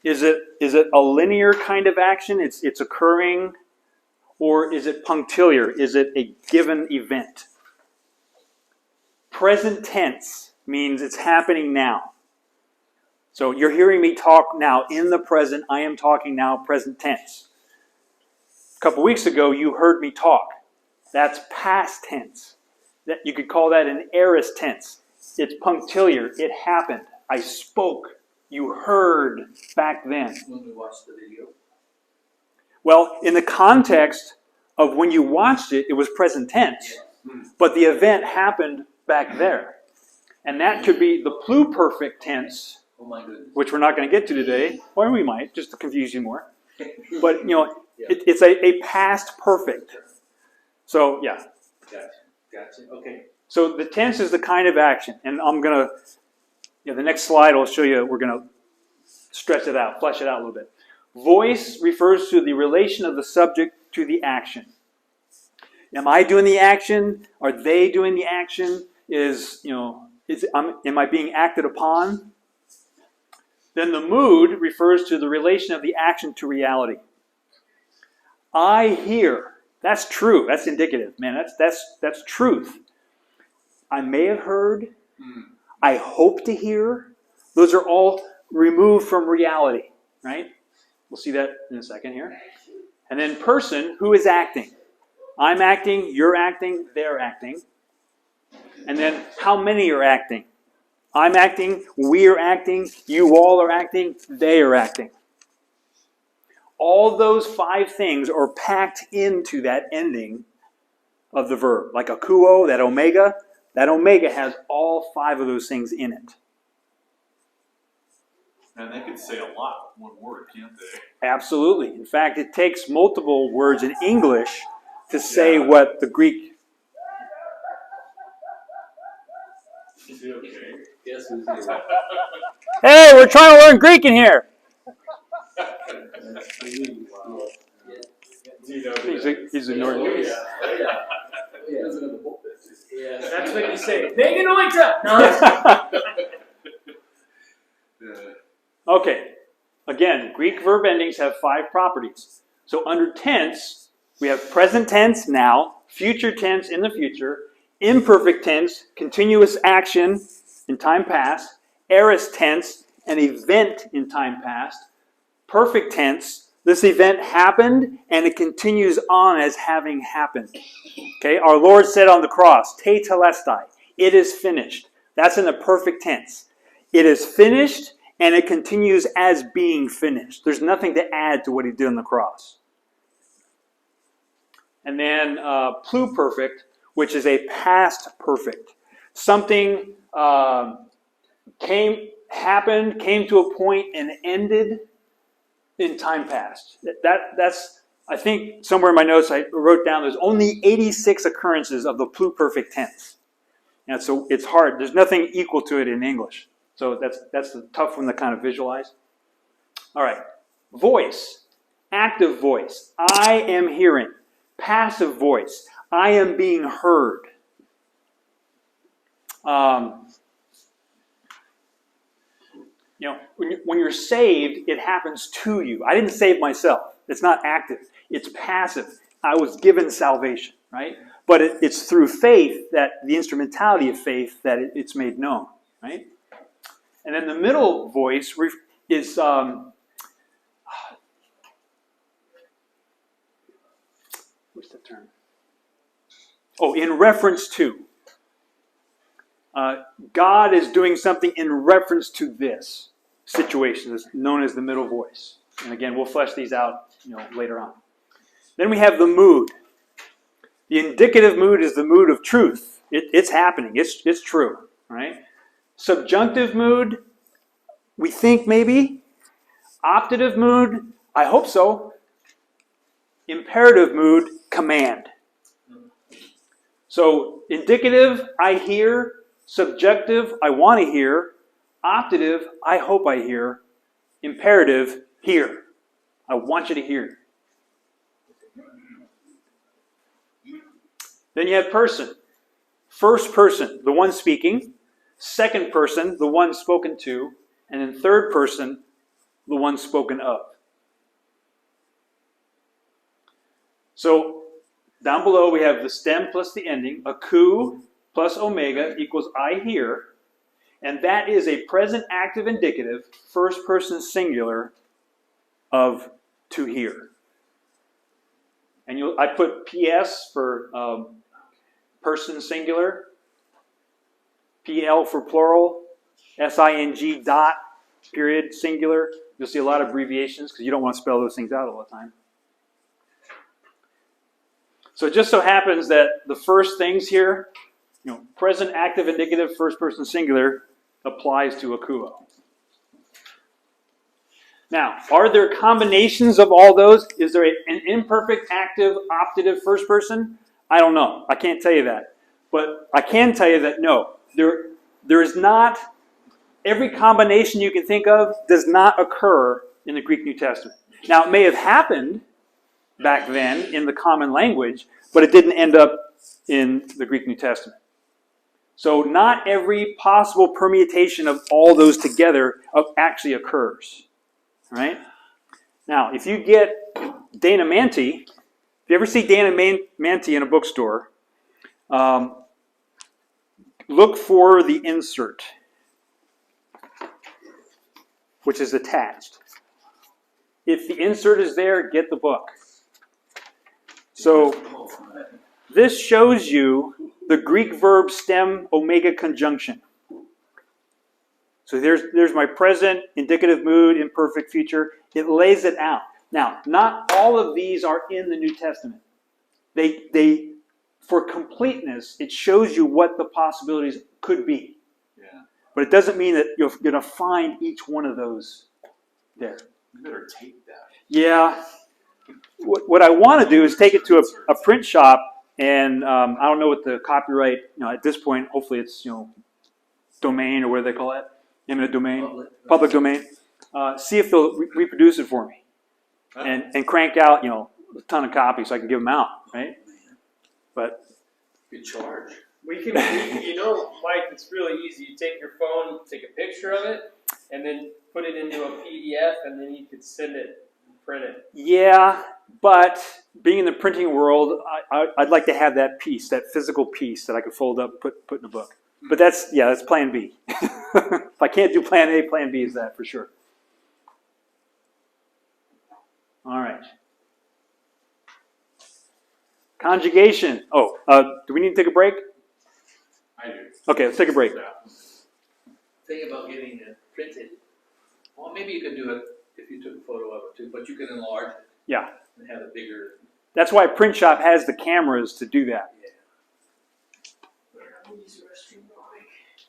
Is it a linear kind of action? It's occurring, or is it punctiliar? Is it a given event? Present tense means it's happening now. So you're hearing me talk now in the present. I am talking now, present tense. A couple weeks ago, you heard me talk. That's past tense. You could call that an aorist tense. It's punctiliar. It happened. I spoke. You heard back then. When we watched the video. Well, in the context of when you watched it, it was present tense. But the event happened back there. And that could be the pluperfect tense, Oh my goodness. which we're not going to get to today, or we might, just to confuse you more. But, it's a past perfect. So, yeah. Gotcha. Okay. So the tense is the kind of action. And I'm going to, the next slide will show you, we're going to stretch it out, flesh it out a little bit. Voice refers to the relation of the subject to the action. Am I doing the action? Are they doing the action? Am I being acted upon? Then the mood refers to the relation of the action to reality. I hear. That's true. That's indicative. Man, that's truth. I may have heard. I hope to hear. Those are all removed from reality, right? We'll see that in a second here. And then person, who is acting? I'm acting, you're acting, they're acting. And then how many are acting? I'm acting, we're acting, you all are acting, they are acting. All those 5 things are packed into that ending of the verb. Like akuo, that omega has all 5 of those things in it. And they can say a lot with one word, can't they? Absolutely. In fact, it takes multiple words in English to say what the Greek... Is it okay? Yes, who's here? Hey, we're trying to learn Greek in here! He's ignoring me. Yeah, that's what you say. Make a noise up! No. Okay. Again, Greek verb endings have 5 properties. So under tense, We have present tense now, future tense in the future, imperfect tense, continuous action in time past, aorist tense, an event in time past, perfect tense, this event happened and it continues on as having happened. Okay, our Lord said on the cross, te telestai, it is finished. That's in the perfect tense. It is finished and it continues as being finished. There's nothing to add to what he did on the cross. And then pluperfect, which is a past perfect. Something came to a point and ended in time past. That's, I think, somewhere in my notes I wrote down there's only 86 occurrences of the pluperfect tense. And so it's hard. There's nothing equal to it in English. So that's the tough one to kind of visualize. All right. Voice. Active voice. I am hearing. Passive voice. I am being heard. When you're saved, it happens to you. I didn't save myself. It's not active. It's passive. I was given salvation, right? But it's through faith, that the instrumentality of faith, that it's made known, right? And then the middle voice is what's the term? Oh, in reference to. God is doing something in reference to this situation. It's known as the middle voice. And again, we'll flesh these out later on. Then we have the mood. The indicative mood is the mood of truth. It's happening. It's true, right? Subjunctive mood, we think maybe. Optative mood, I hope so. Imperative mood, command. So indicative, I hear. Subjunctive, I want to hear. Optative, I hope I hear. Imperative, hear. I want you to hear. Then you have person. First person, the one speaking. Second person, the one spoken to. And then third person, the one spoken of. So down below we have the stem plus the ending. Aku plus omega equals I hear. And that is a present active indicative, first person singular of to hear. And I put PS for person singular, PL for plural, SING dot, period, singular. You'll see a lot of abbreviations because you don't want to spell those things out all the time. So it just so happens that the first things here, present active indicative, first person singular, applies to akuo. Now, are there combinations of all those? Is there an imperfect active optative first person? I don't know. I can't tell you that. But I can tell you that no, there is not, every combination you can think of does not occur in the Greek New Testament. Now, it may have happened back then in the common language, but it didn't end up in the Greek New Testament. So not every possible permutation of all those together actually occurs. All right? Now, if you get Dana Manti, if you ever see Dana Manti in a bookstore, look for the insert, which is attached. If the insert is there, get the book. So this shows you the Greek verb stem omega conjunction. So there's my present, indicative mood, imperfect future. It lays it out. Now, not all of these are in the New Testament. They for completeness, it shows you what the possibilities could be. Yeah. But it doesn't mean that you're going to find each one of those there. You better take that. Yeah. What I want to do is take it to a print shop, and I don't know what the copyright, at this point, hopefully it's, domain or whatever they call it, eminent domain, public domain. See if they'll reproduce it for me, and crank out, a ton of copies so I can give them out, right? But Good charge. We can, Mike, it's really easy. You take your phone, take a picture of it, and then put it into a PDF, and then you could send it and print it. yeah, But being in the printing world, I'd like to have that piece, that physical piece that I could fold up, put in a book. But that's plan B. If I can't do plan A, plan B is that for sure. All right. Conjugation. Oh, do we need to take a break? I do. Okay, let's take a break. Thing about getting it printed, well, maybe you could do it if you took a photo of it too, but you can enlarge it. Yeah. And have a bigger. That's why Print Shop has the cameras to do that.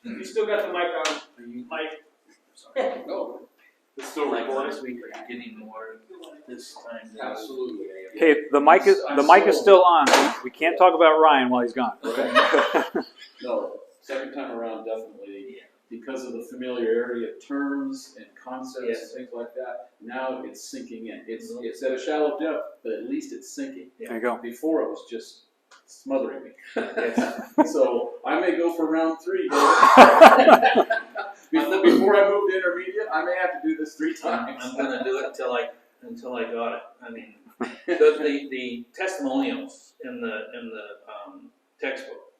You still got the mic on. Mike. No. It's still Like recording. last week, are you getting more this time? Absolutely. Okay, the mic is still on. We can't talk about Ryan while he's gone. No, second time around, definitely, because of the familiarity of terms and concepts Yes. and things like that, now it's sinking in. It's at a shallow depth, but at least it's sinking. There you go. Before it was just smothering me. So I may go for round 3. Before I move to intermediate, I may have to do this 3 times. I'm gonna do it until I got it. I mean, the testimonials in the textbook,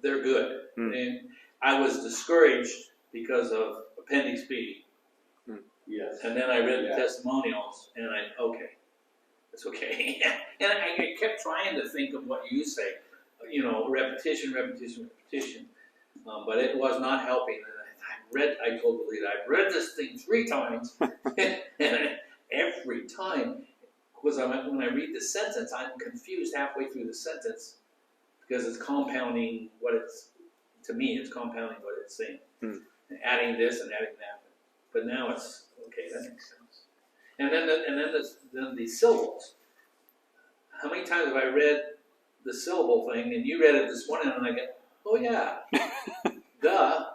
they're good. And I was discouraged because of Appendix B. Yes. And then I read the Yeah. testimonials, and it's okay. And I kept trying to think of what you say, repetition. But it was not helping. And I told the leader, I've read this thing 3 times, and every time, because when I read the sentence, I'm confused halfway through the sentence, because it's compounding to me, it's compounding what it's saying. Adding this and adding that. But now it's, okay, that makes sense. And then the syllables. How many times have I read the syllable thing, and you read it this morning, and I get, oh yeah, duh.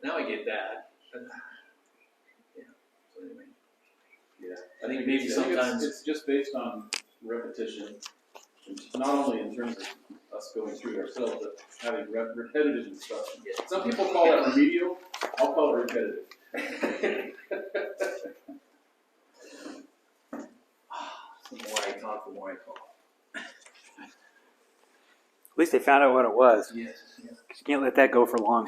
Now I get that. But, yeah. So anyway. Yeah. I think maybe sometimes it's just based on repetition, not only in terms of us going through it ourselves, but having repetitive instruction. Yeah. Some people call that remedial. I'll call it repetitive. the more I talk, the more I talk. At least they found out what it was. Yes. You can't let that go for long.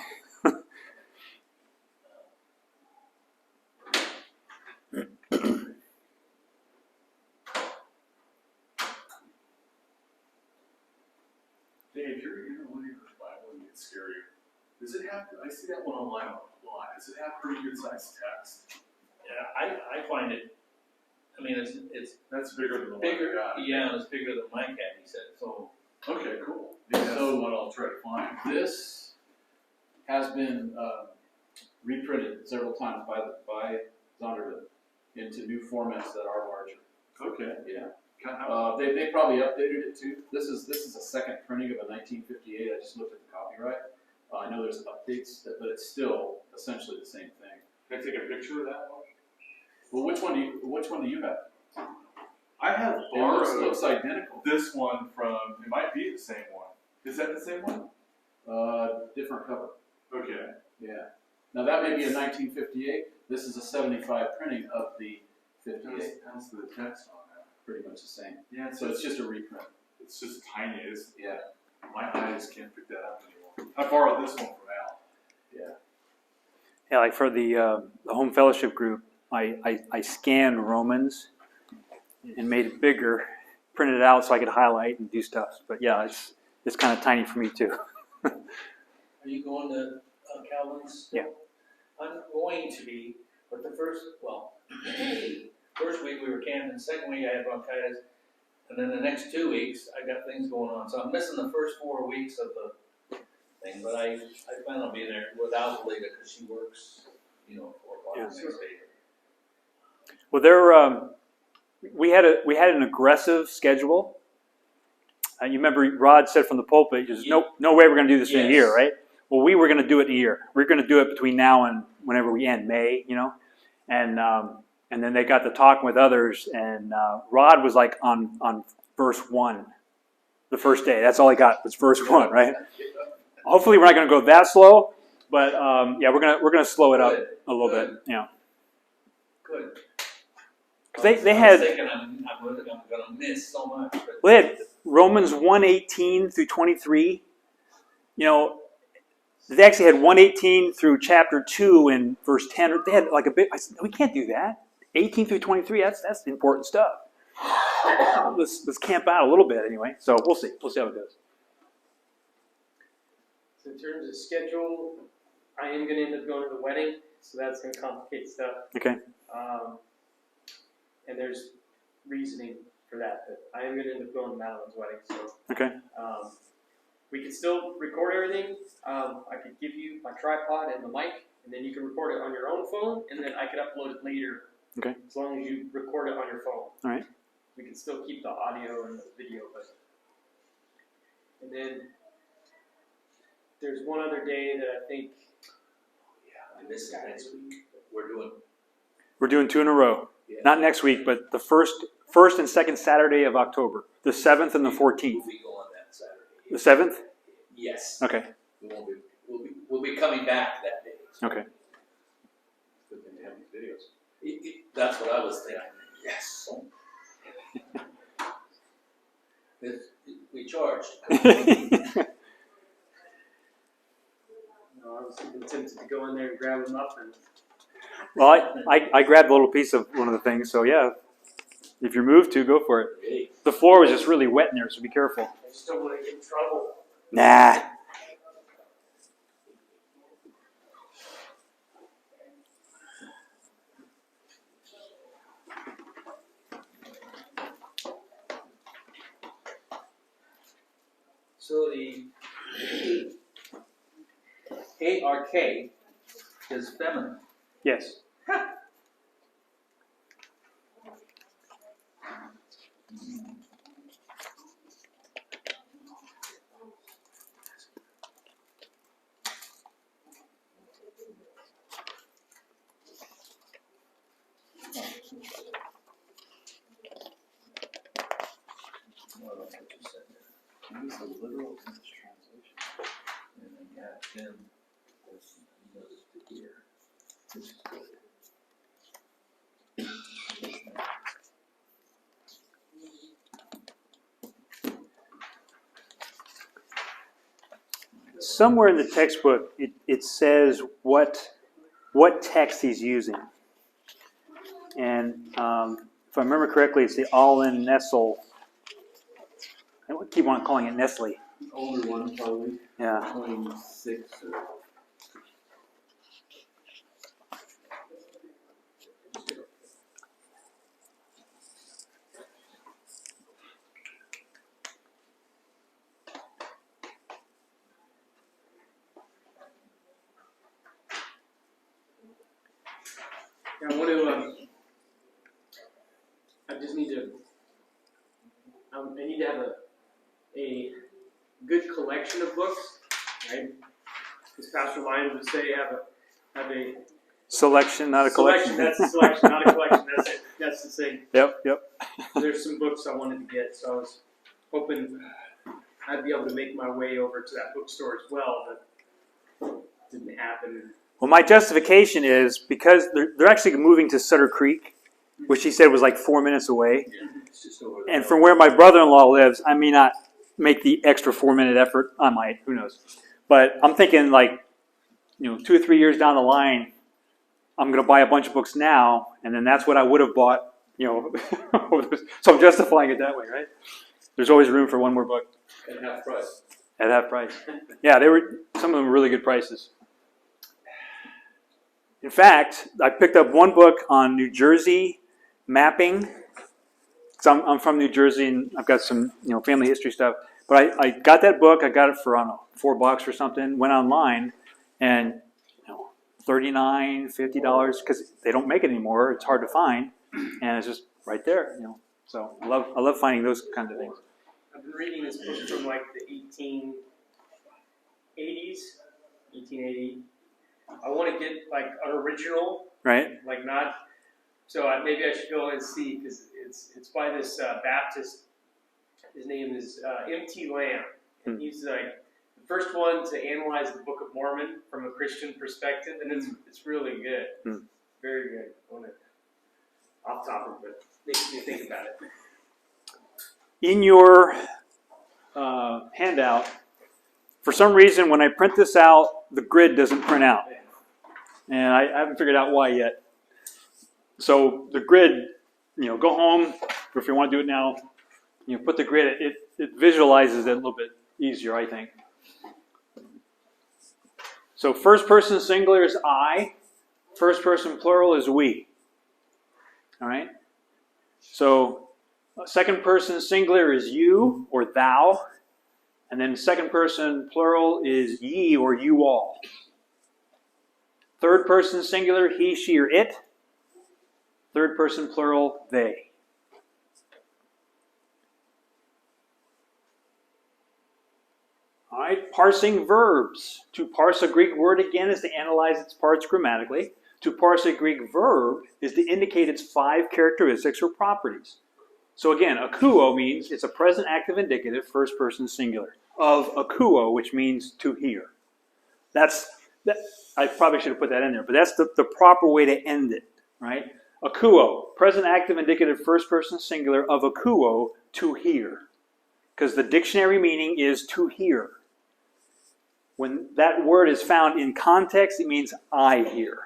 Dave, you're looking for the Bible and it gets scarier. Does it have? I see that one online a lot. Does it have pretty good sized text? Yeah, I find it. I mean, it's That's bigger than the one bigger. I got. Yeah, it's bigger than my cat. He said so. Okay, cool. Maybe that's the one I'll try to find. This has been reprinted several times by Zondervan into new formats that are larger. Okay. Yeah. How, They probably updated it too. This is a second printing of a 1958. I just looked at the copyright. I know there's updates, but it's still essentially the same thing. can I take a picture of that one? Well, which one do you have? I have It borrowed looks identical. this one from. It might be the same one. Is that the same one? Different cover. Okay. Yeah. Now that may be a 1958. This is a 75 printing of the 58. How's the text on that? Pretty much the same. Yeah, So it's just a reprint. it's just tiny. Yeah. My eyes can't pick that up anymore. I borrowed this one from Al. Yeah, like for the home fellowship group, I scanned Romans and made it bigger, printed it out so I could highlight and do stuff. But yeah, it's kind of tiny for me too. Are you going to Calvin's? Yeah. I'm going to be, but the first week we were camping, second week I had bronchitis, and then the next 2 weeks I got things going on. So I'm missing the first 4 weeks of the thing, but I plan on being there without Lita because she works, 4 o'clock the next day. Well, we had an aggressive schedule. You remember Rod said from the pulpit, he says, no way we're going to do this in a Yes. year, right? Well, we were going to do it in a year. We're going to do it between now and whenever we end, May, and then they got to talking with others, and Rod was like on verse 1, the first day. That's all he got was verse 1, right? Hopefully, we're not going to go that slow, but we're gonna slow it up a little bit, Good. yeah. Good. Because they I had was thinking I'm going miss so much. But Well, they had Romans 1:18 through 23. You know, they actually had 1:18 through chapter 2 and verse 10. They had like a bit. I said, we can't do that. 18 through 23. That's the important stuff. Let's camp out a little bit anyway. So we'll see. We'll see how it goes. So in terms of schedule, I am going to end up going to the wedding, so that's going to complicate stuff. Okay. And there's reasoning for that, but I am going to end up going to Madeline's wedding. So Okay. we can still record everything. I could give you my tripod and the mic, and then you can record it on your own phone, and then I could upload it later. Okay. As long as you record it on your phone. All right. We can still keep the audio and the video, but. And then there's one other day that I think. I miss it next week. We're doing 2 in a row. Yeah. Not next week, but the first and second Saturday of October. The 7th and the 14th. We'll be going that Saturday. The 7th? Yes. Okay. We'll be coming back that day. Okay. Good thing to have these videos. That's what I was thinking. Yes. We charged. I was even tempted to go in there and grab them up and. Well, I grabbed a little piece of one of the things, so yeah. If you're moved to, go for it. Hey. The floor was just really wet in there, so be careful. I just don't want to get in trouble. Nah. So the ARK is feminine. Yes. Use the literal English translation. And then you have them as noted here. Which is good. Somewhere in the textbook, it says what text he's using. And if I remember correctly, it's the All-in Nestle. I keep on calling it Nestle. Older one, probably, Yeah. 26 or. I want to. I just need to. I need to have a good collection of books, right? As Pastor Lyons would say, have a Selection, not a collection. That's a selection, not a collection. That's it. That's the thing. Yep. There's some books I wanted to get, so I was hoping I'd be able to make my way over to that bookstore as well, but it didn't happen. Well, my justification is because they're actually moving to Sutter Creek, which he said was like 4 minutes away. It's just over there. And from where my brother-in-law lives, I may not make the extra 4-minute effort. I might, who knows. But I'm thinking 2 or 3 years down the line, I'm going to buy a bunch of books now, and then that's what I would have bought, So I'm justifying it that way, right? There's always room for one more book. At half price. At that price. Yeah, some of them were really good prices. In fact, I picked up one book on New Jersey mapping. So I'm from New Jersey, and I've got some family history stuff. But I got that book. I got it for, I don't know, $4 or something. Went online, and $39, $50 because they don't make it anymore. It's hard to find, and it's just right there. So I love finding those kinds of things. I've been reading this book from the 1880s, 1880. I want to get an original, Right? not. So maybe I should go and see because it's by this Baptist. His name is M.T. Lamb, and he's the first one to analyze the Book of Mormon from a Christian perspective, and it's really good, very good. Off topic, but makes me think about it. in your handout, for some reason, when I print this out, the grid doesn't print out. And I haven't figured out why yet. So the grid, go home, or if you want to do it now, put the grid, it visualizes it a little bit easier, I think. So first person singular is I. First person plural is we. All right? So second person singular is you or thou. And then second person plural is ye or you all. Third person singular, he, she, or it. Third person plural, they. All right, parsing verbs. To parse a Greek word again is to analyze its parts grammatically. To parse a Greek verb is to indicate its 5 characteristics or properties. So again, akuo means it's a present active indicative, first person singular, of akuo, which means to hear. I probably should have put that in there, but that's the proper way to end it, right? Akuo, present active indicative, first person singular of akuo, to hear. Because the dictionary meaning is to hear. When that word is found in context, it means I hear.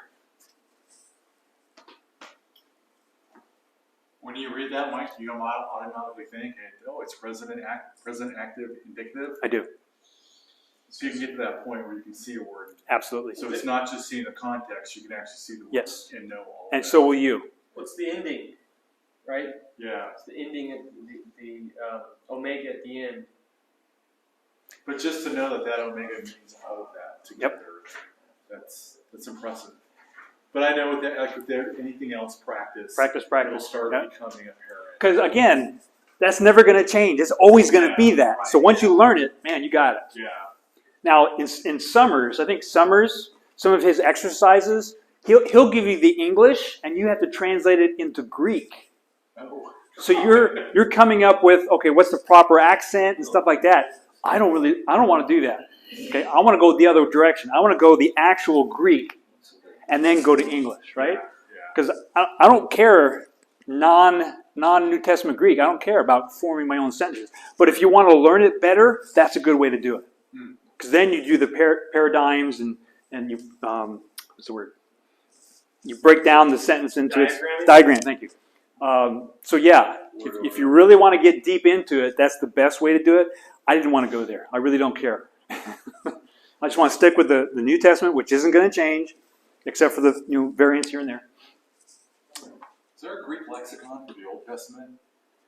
When you read that, Mike, you don't automatically think, oh, it's present active indicative. I do. So you can get to that point where you can see a word. Absolutely. So it's not just seeing the context, you can actually see the word Yes. and know all And that. so will you. What's the ending? Right? Yeah, It's the ending at the omega at the end. but just to know that omega means of that together, that's impressive. But I know with that, like with anything else, practice. It'll start Yeah. becoming apparent. Because again, that's never going to change. It's always going to be that. So once you learn it, man, you got it. Yeah. Now, in Summers, I think Summers, some of his exercises, he'll give you the English, and you have to translate it into Greek. Oh. So you're coming up with, okay, what's the proper accent and stuff like that. I don't want to do that. Okay, I want to go the other direction. I want to go the actual Greek, and then go to English, right? Yeah. Because I don't care non-New Testament Greek. I don't care about forming my own sentences. But if you want to learn it better, that's a good way to do it. Because then you do the paradigms and you what's the word? You break down the sentence into its diagram. Thank you. So yeah, if you really want to get deep into it, that's the best way to do it. I didn't want to go there. I really don't care. I just want to stick with the New Testament, which isn't going to change, except for the variants here and there. Is there a Greek lexicon for the Old Testament?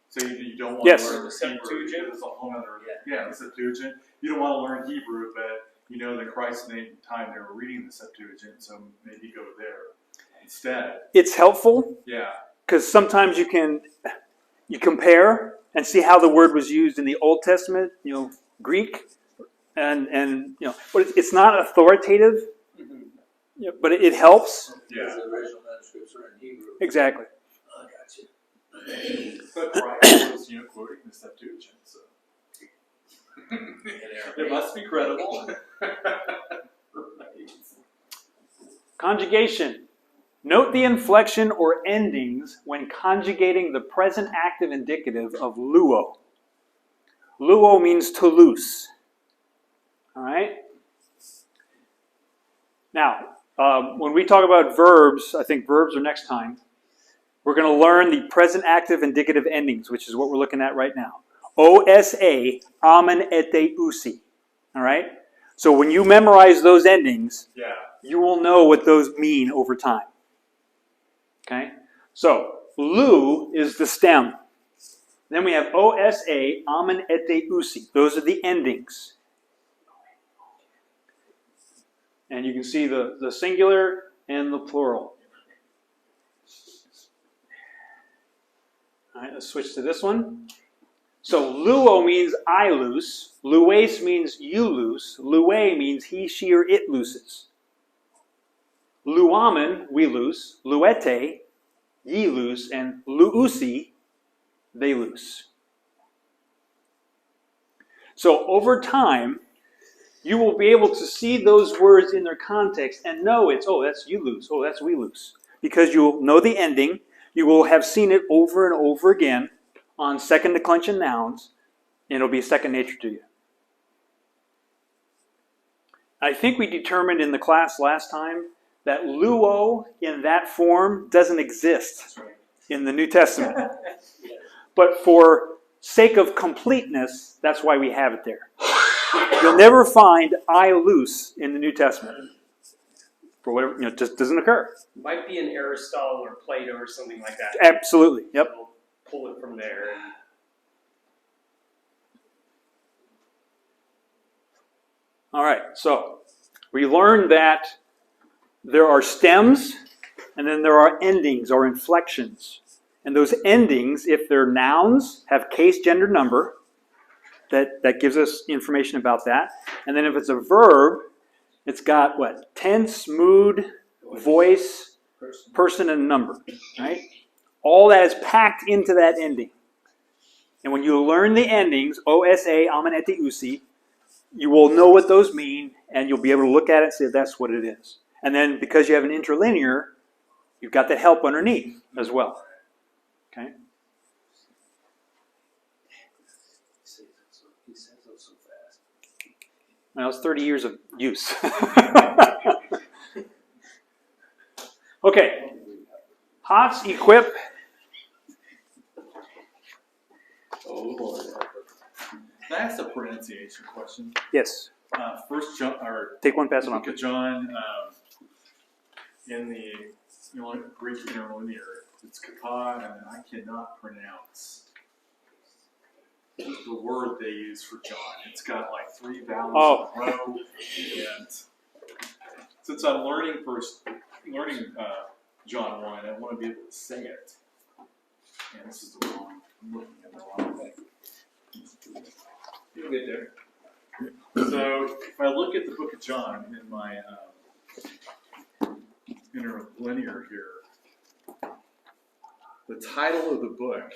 So you don't want Yes. to learn the Septuagint? It's a whole other, the Septuagint. You don't want to learn Hebrew, but you know that Christ's time they were reading the Septuagint, so maybe go there instead. It's helpful Yeah. because sometimes you compare and see how the word was used in the Old Testament, Greek, and but it's not authoritative. Yeah, but it helps. Yeah. The original manuscripts are in Hebrew. Exactly. I got you. But Christ was quoting the Septuagint, so In it Aramaic. must be credible. Conjugation. Note the inflection or endings when conjugating the present active indicative of luo. Luo means to loose. All right? Now, when we talk about verbs, I think verbs are next time. We're going to learn the present active indicative endings, which is what we're looking at right now. OSA, amen, ete, usi. All right? So when you memorize those endings, Yeah. you will know what those mean over time. Okay? So, lu is the stem. Then we have OSA, amen, ete, usi. Those are the endings. And you can see the singular and the plural. All right, let's switch to this one. So luo means I loose. Lues means you loose. Lue means he, she, or it looses. Luamen, we loose. Luete, ye loose. And luusi, they loose. So over time, you will be able to see those words in their context and know that's you loose. Oh, that's we loose. Because you'll know the ending. You will have seen it over and over again on second declension nouns, and it'll be second nature to you. I think we determined in the class last time that luo in that form doesn't exist in the New Testament. But for sake of completeness, that's why we have it there. You'll never find I loose in the New Testament. For whatever, it just doesn't occur. Might be in Aristotle or Plato or something like that. Absolutely. Yep. We'll pull it from there. All right. So we learned that there are stems and then there are endings or inflections. And those endings, if they're nouns, have case, gender, number. That gives us information about that. And then if it's a verb, it's got what? Tense, mood, voice, person, and number. Right? All that is packed into that ending. And when you learn the endings, OSA, amenete, usi, you will know what those mean, and you'll be able to look at it and say that's what it is. And then because you have an interlinear, you've got that help underneath as well. Okay? He says it so fast. Well, it's 30 years of use. Okay. Hots, equip. Oh, Lord. Can I ask a pronunciation question? Yes. First John, or Take one, pass it on. Book of John, in the Greek interlinear, it's kata, and I cannot pronounce the word they use for John. It's got like 3 vowels in a row, and since I'm learning John 1, I want to be able to say it. And this is the wrong. I'm looking at the wrong thing. You'll get there. So if I look at the Book of John in my interlinear here, the title of the book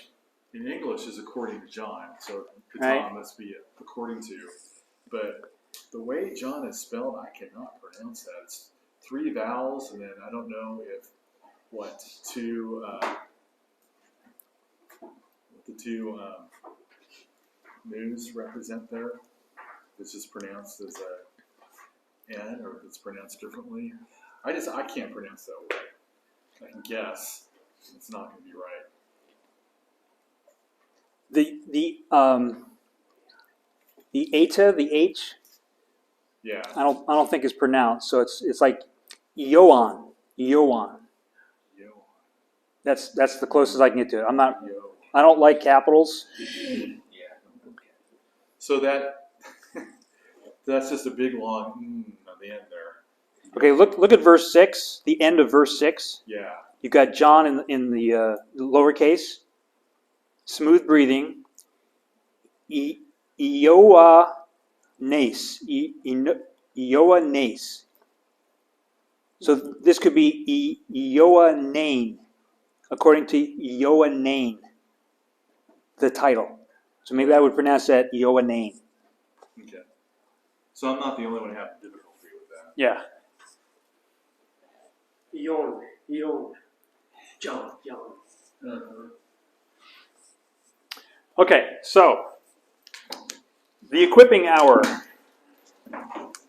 in English is according to John, so Kata Right. must be according to. But the way John is spelled, I cannot pronounce that. It's 3 vowels, and then I don't know if the two news represent there. It's just pronounced as a N, or if it's pronounced differently. I can't pronounce that word. I can guess. It's not going to be right. The eta, the H, Yeah. I don't think is pronounced. So it's like Yoan. Yo. That's the closest I can get to it. Yo. I don't like capitals. Yeah. So that's just a big long on the end there. Okay, look at verse 6, the end of verse 6. Yeah. You've got John in the lowercase, smooth breathing. Ioa nes. Ioa nes. So this could be Ioa Nain, according to Ioa Nain, the title. So maybe I would pronounce that Ioa Nain. Okay. So I'm not the only one having difficulty with that. Yeah. Yon. John. Yon. Okay, so the equipping hour.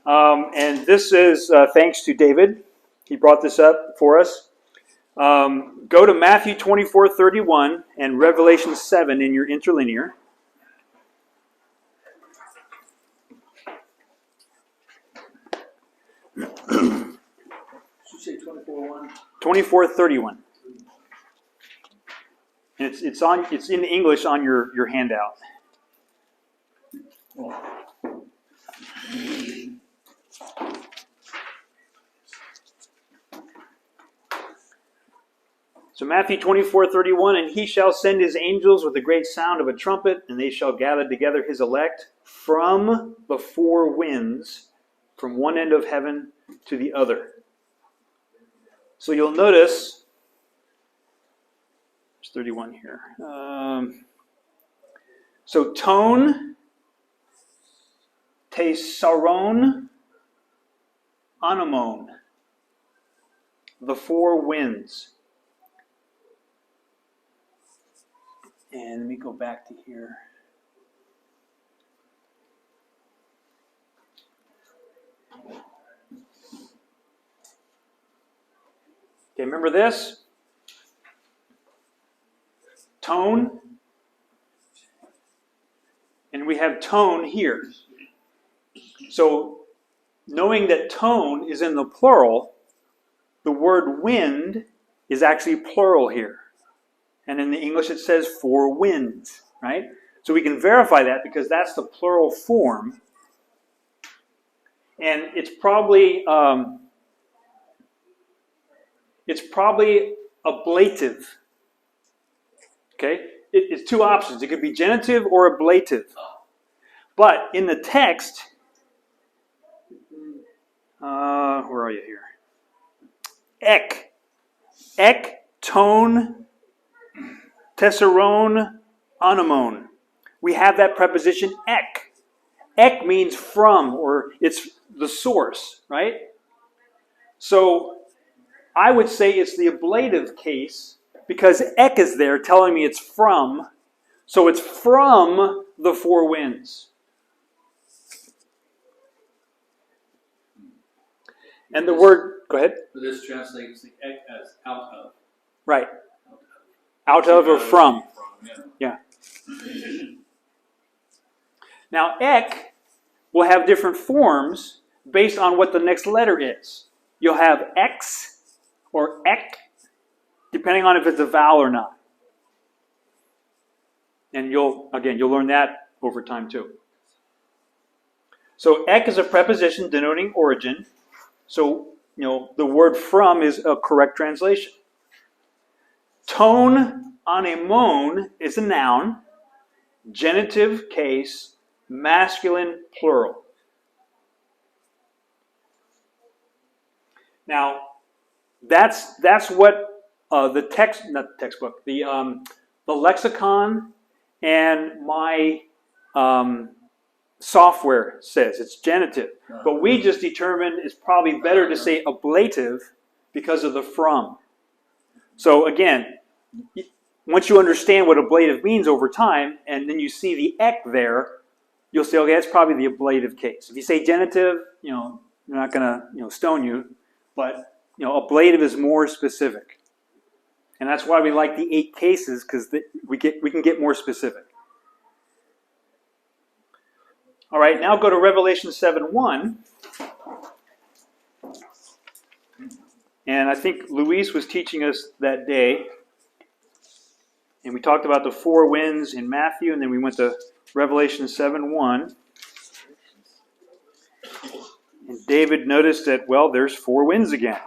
And this is thanks to David. He brought this up for us. Go to Matthew 24:31 and Revelation 7 in your interlinear. Did you say 24:1? 24:31. And it's in English on your handout. So Matthew 24:31, and he shall send his angels with a great sound of a trumpet, and they shall gather together his elect from the four winds, from one end of heaven to the other. So you'll notice, there's 31 here. So tone, tesaron, anomon, the four winds. And let me go back to here. Okay, remember this? Tone. And we have tone here. So, knowing that tone is in the plural, the word wind is actually plural here. And in the English it says four winds, right? So we can verify that because that's the plural form. And it's probably ablative. Okay? It's two options. It could be genitive or ablative. But in the text, where are you here? Ek, tone, tesseron, anomone. We have that preposition ek. Ek means from, or it's the source, right? So I would say it's the ablative case because ek is there telling me it's from. So it's from the four winds. And the word, go ahead. So this translates the ek as out of. Right. Out of or from. Yeah. Yeah. Now, ek will have different forms based on what the next letter is. You'll have x or ek, depending on if it's a vowel or not. And you'll learn that over time too. So ek is a preposition denoting origin. So, the word from is a correct translation. Tone, anemone, is a noun, genitive case, masculine plural. Now, that's what the lexicon and my software says. It's genitive. But we just determined it's probably better to say ablative because of the from. So again, once you understand what ablative means over time, and then you see the ek there, you'll say, okay, that's probably the ablative case. If you say genitive, they're not going to stone you, but ablative is more specific. And that's why we like the 8 cases, because we can get more specific. All right, now go to Revelation 7:1. And I think Luis was teaching us that day. And we talked about the 4 winds in Matthew, and then we went to Revelation 7:1. And David noticed that, well, there's 4 winds again.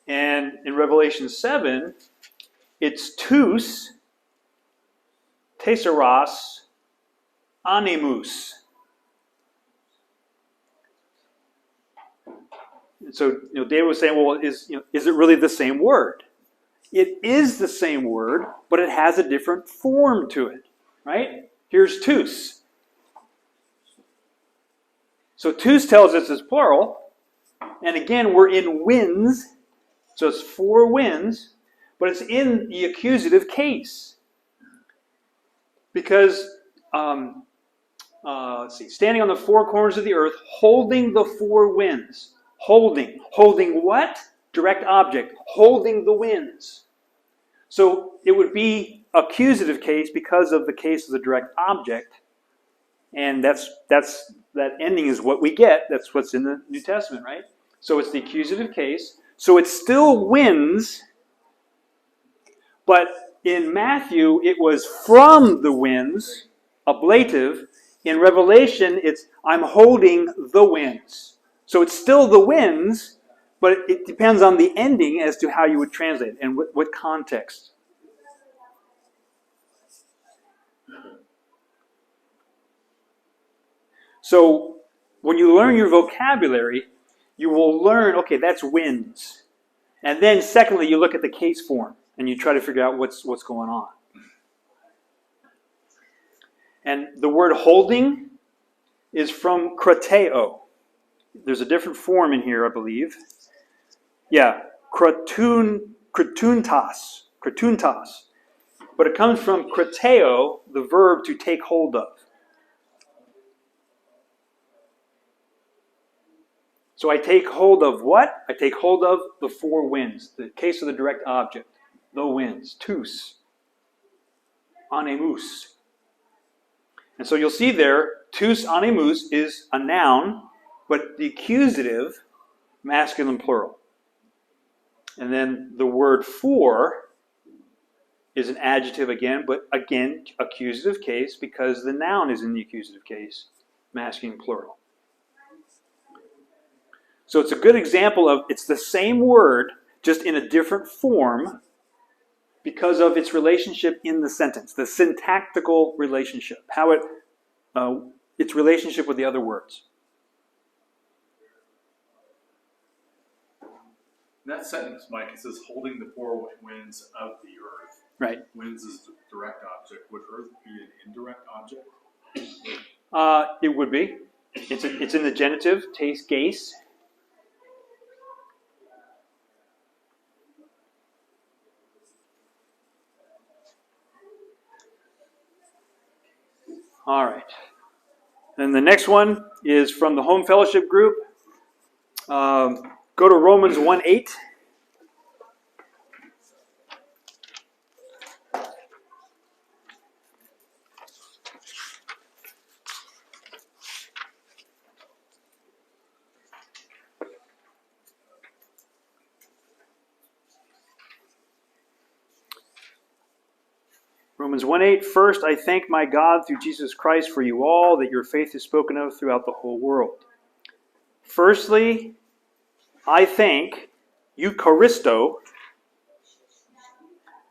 And in Revelation 7, it's tous, tesseros, animus. And so, David was saying, well, is it really the same word? It is the same word, but it has a different form to it, right? Here's tous. So tous tells us it's plural, and again, we're in winds, so it's 4 winds, but it's in the accusative case. Because, let's see, standing on the 4 corners of the earth, holding the 4 winds. Holding what? Direct object. Holding the winds. So it would be accusative case because of the case of the direct object. And that ending is what we get. That's what's in the New Testament, right? So it's the accusative case. So it still wins. But in Matthew, it was from the winds, ablative. In Revelation, it's I'm holding the winds. So it's still the winds, but it depends on the ending as to how you would translate it and what context. So when you learn your vocabulary, you will learn, okay, that's winds. And then secondly, you look at the case form and you try to figure out what's going on. And the word holding is from krateo. There's a different form in here, I believe. Yeah, kratuntas, but it comes from krateo, the verb to take hold of. So I take hold of what? I take hold of the four winds. The case of the direct object, the winds, tous, anemus. And so you'll see there, tous anemus is a noun, but the accusative, masculine plural. And then the word for is an adjective again, but again, accusative case because the noun is in the accusative case, masculine plural. So it's a good example of it's the same word, just in a different form because of its relationship in the sentence, the syntactical relationship, how its relationship with the other words. In that sentence, Mike, it says holding the four winds of the earth. Right. Winds is the direct object. Would earth be an indirect object? It would be. It's in the genitive, taste, gaze. All right. And the next one is from the Home Fellowship Group. Go to Romans 1:8. Romans 1:8, first I thank my God through Jesus Christ for you all, that your faith is spoken of throughout the whole world. Firstly, I thank Eucharisto,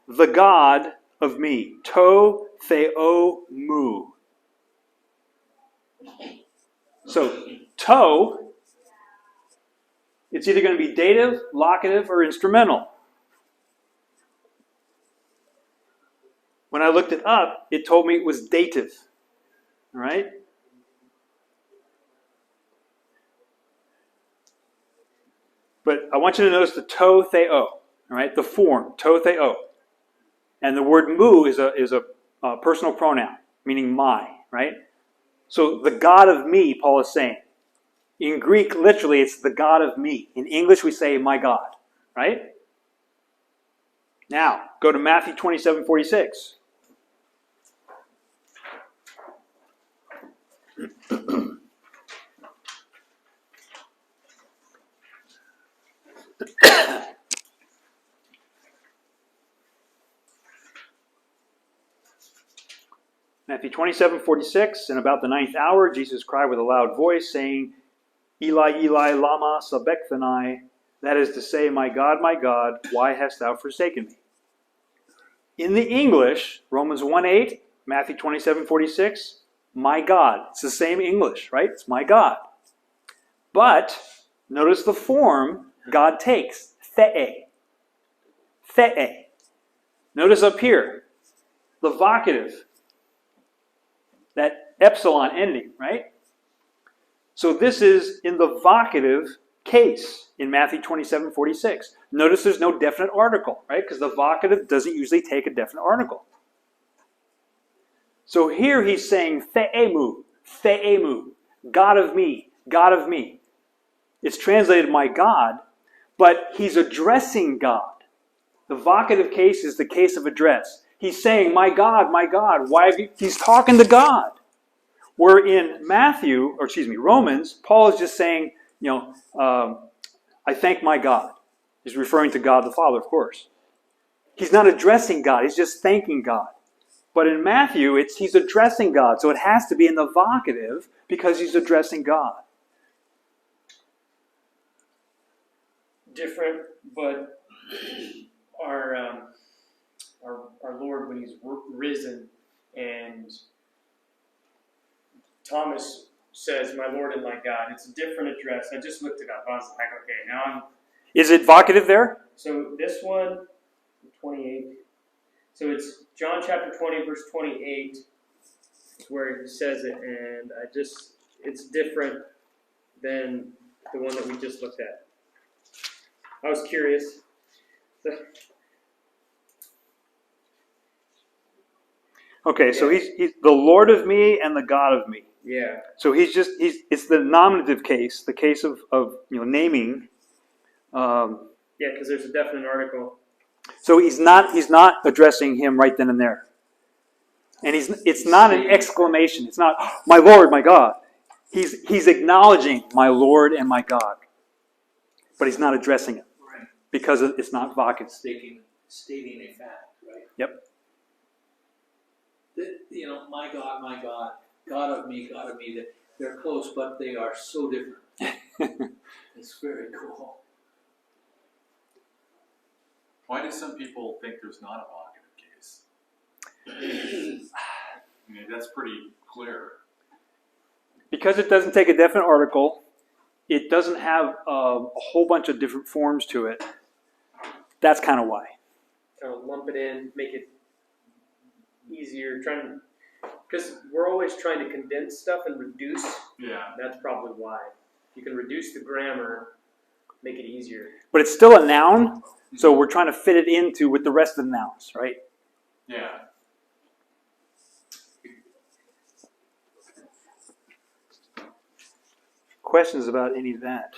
the God of me. To theo mu. So, to, it's either going to be dative, locative, or instrumental. When I looked it up, it told me it was dative. All right? But I want you to notice the to theo, all right? The form, to theo. And the word mu is a personal pronoun, meaning my, right? So the God of me, Paul is saying. In Greek, literally, it's the God of me. In English, we say my God, right? Now, go to Matthew 27:46. Matthew 27:46, and about the ninth hour, Jesus cried with a loud voice, saying, Eli, Eli, lama sabachthani, that is to say, my God, why hast thou forsaken me? In the English, Romans 1:8, Matthew 27:46, my God. It's the same English, right? It's my God. But notice the form God takes, the. The. Notice up here, the vocative, that epsilon ending, right? So this is in the vocative case in Matthew 27:46. Notice there's no definite article, right? Because the vocative doesn't usually take a definite article. So here he's saying theemu, God of me, God of me. It's translated my God, but he's addressing God. The vocative case is the case of address. He's saying, my God, why have you... He's talking to God. Where in Romans, Paul is just saying, I thank my God. He's referring to God the Father, of course. He's not addressing God, he's just thanking God. But in Matthew, he's addressing God, so it has to be in the vocative because he's addressing God. Different, but our Lord, when he's risen, and Thomas says, my Lord and my God, it's a different address. I just looked it up. I was like, okay, now I'm... Is it vocative there? So this one, 28. So it's John chapter 20, verse 28. It's where he says it, and it's different than the one that we just looked at. I was curious. Okay, so he's the Lord of me and the God of me. Yeah. So it's the nominative case, the case of naming. Yeah, because there's a definite article. So he's not addressing him right then and there. And it's not an exclamation. It's not, my Lord, my God. He's acknowledging my Lord and my God. But he's not addressing it. Right. Because it's not vocative. Stating a fact, right? Yep. That, my God, God of me, that they're close, but they are so different. It's very cool. Why do some people think there's not a vocative case? I mean, that's pretty clear. Because it doesn't take a definite article, it doesn't have a whole bunch of different forms to it. That's kind of why. Kind of lump it in, make it easier. Because we're always trying to condense stuff and reduce. Yeah. That's probably why. You can reduce the grammar, make it easier. But it's still a noun, so we're trying to fit it into with the rest of the nouns, right? Yeah. Questions about any of that?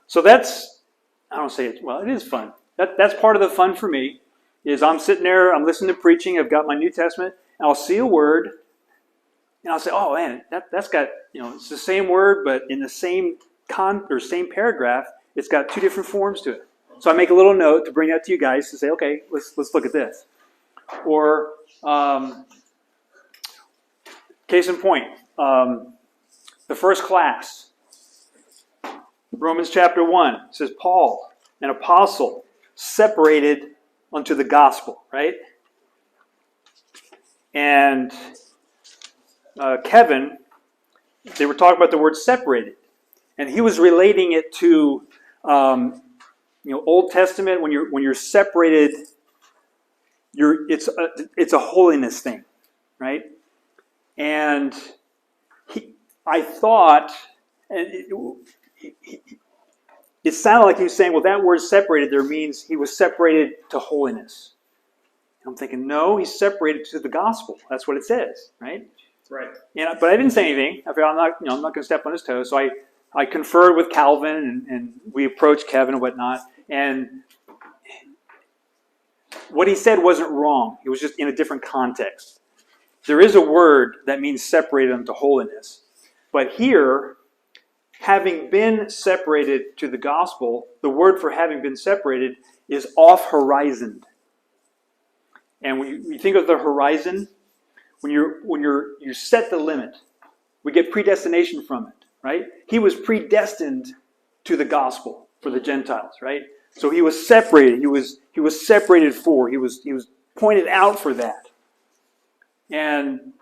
So that's, I don't say it, well, it is fun. That's part of the fun for me, is I'm sitting there, I'm listening to preaching, I've got my New Testament, and I'll see a word, and I'll say, oh man, that's got, it's the same word, but in the same same paragraph, it's got two different forms to it. So I make a little note to bring that to you guys to say, okay, let's look at this. Or, case in point, the first class, Romans chapter 1, says Paul, an apostle, separated unto the gospel, right? And Kevin, they were talking about the word separated. And he was relating it to, Old Testament, when you're separated, it's a holiness thing, right? And I thought, and it sounded like he was saying, well, that word separated there means he was separated to holiness. And I'm thinking, no, he's separated to the gospel. That's what it says, right? Right. But I didn't say anything. I figured I'm not going to step on his toes. So I conferred with Calvin, and we approached Kevin and whatnot. And what he said wasn't wrong. It was just in a different context. There is a word that means separated unto holiness. But here, having been separated to the gospel, the word for having been separated is off horizon. And when you think of the horizon, when you set the limit, we get predestination from it, right? He was predestined to the gospel for the Gentiles, right? So he was separated. He was separated for. He was pointed out for that. And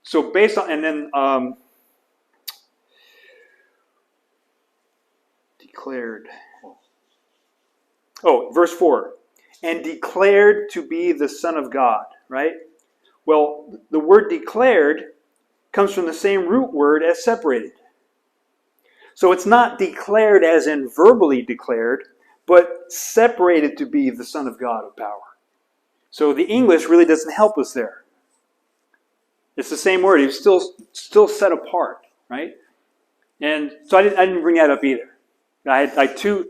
so based on, and then declared. Oh, verse 4. And declared to be the Son of God, right? Well, the word declared comes from the same root word as separated. So it's not declared as in verbally declared, but separated to be the Son of God of power. So the English really doesn't help us there. It's the same word. He was still set apart, right? And so I didn't bring that up either. I had two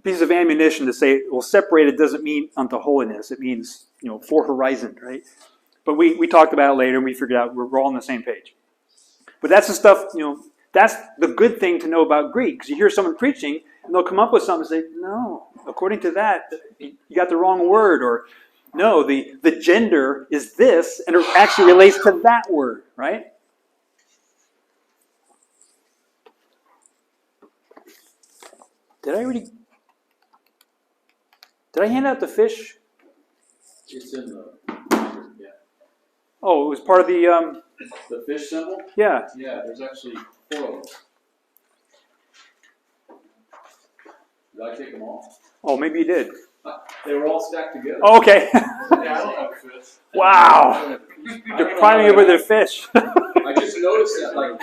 pieces of ammunition to say, well, separated doesn't mean unto holiness. It means, for horizon, right? But we talked about it later, and we figured out we're all on the same page. But that's the stuff, that's the good thing to know about Greek. Because you hear someone preaching, and they'll come up with something and say, no, according to that, you got the wrong word. Or, no, the gender is this, and it actually relates to that word, right? Did I hand out the fish? It's in the, yeah. Oh, it was part of the, The fish symbol? yeah. Yeah, there's actually 4 of them. Did I take them all? Oh, maybe you did. They were all stacked together. Oh, okay. Yeah, I don't have fish. Wow. Depriving me of their fish. I just noticed that like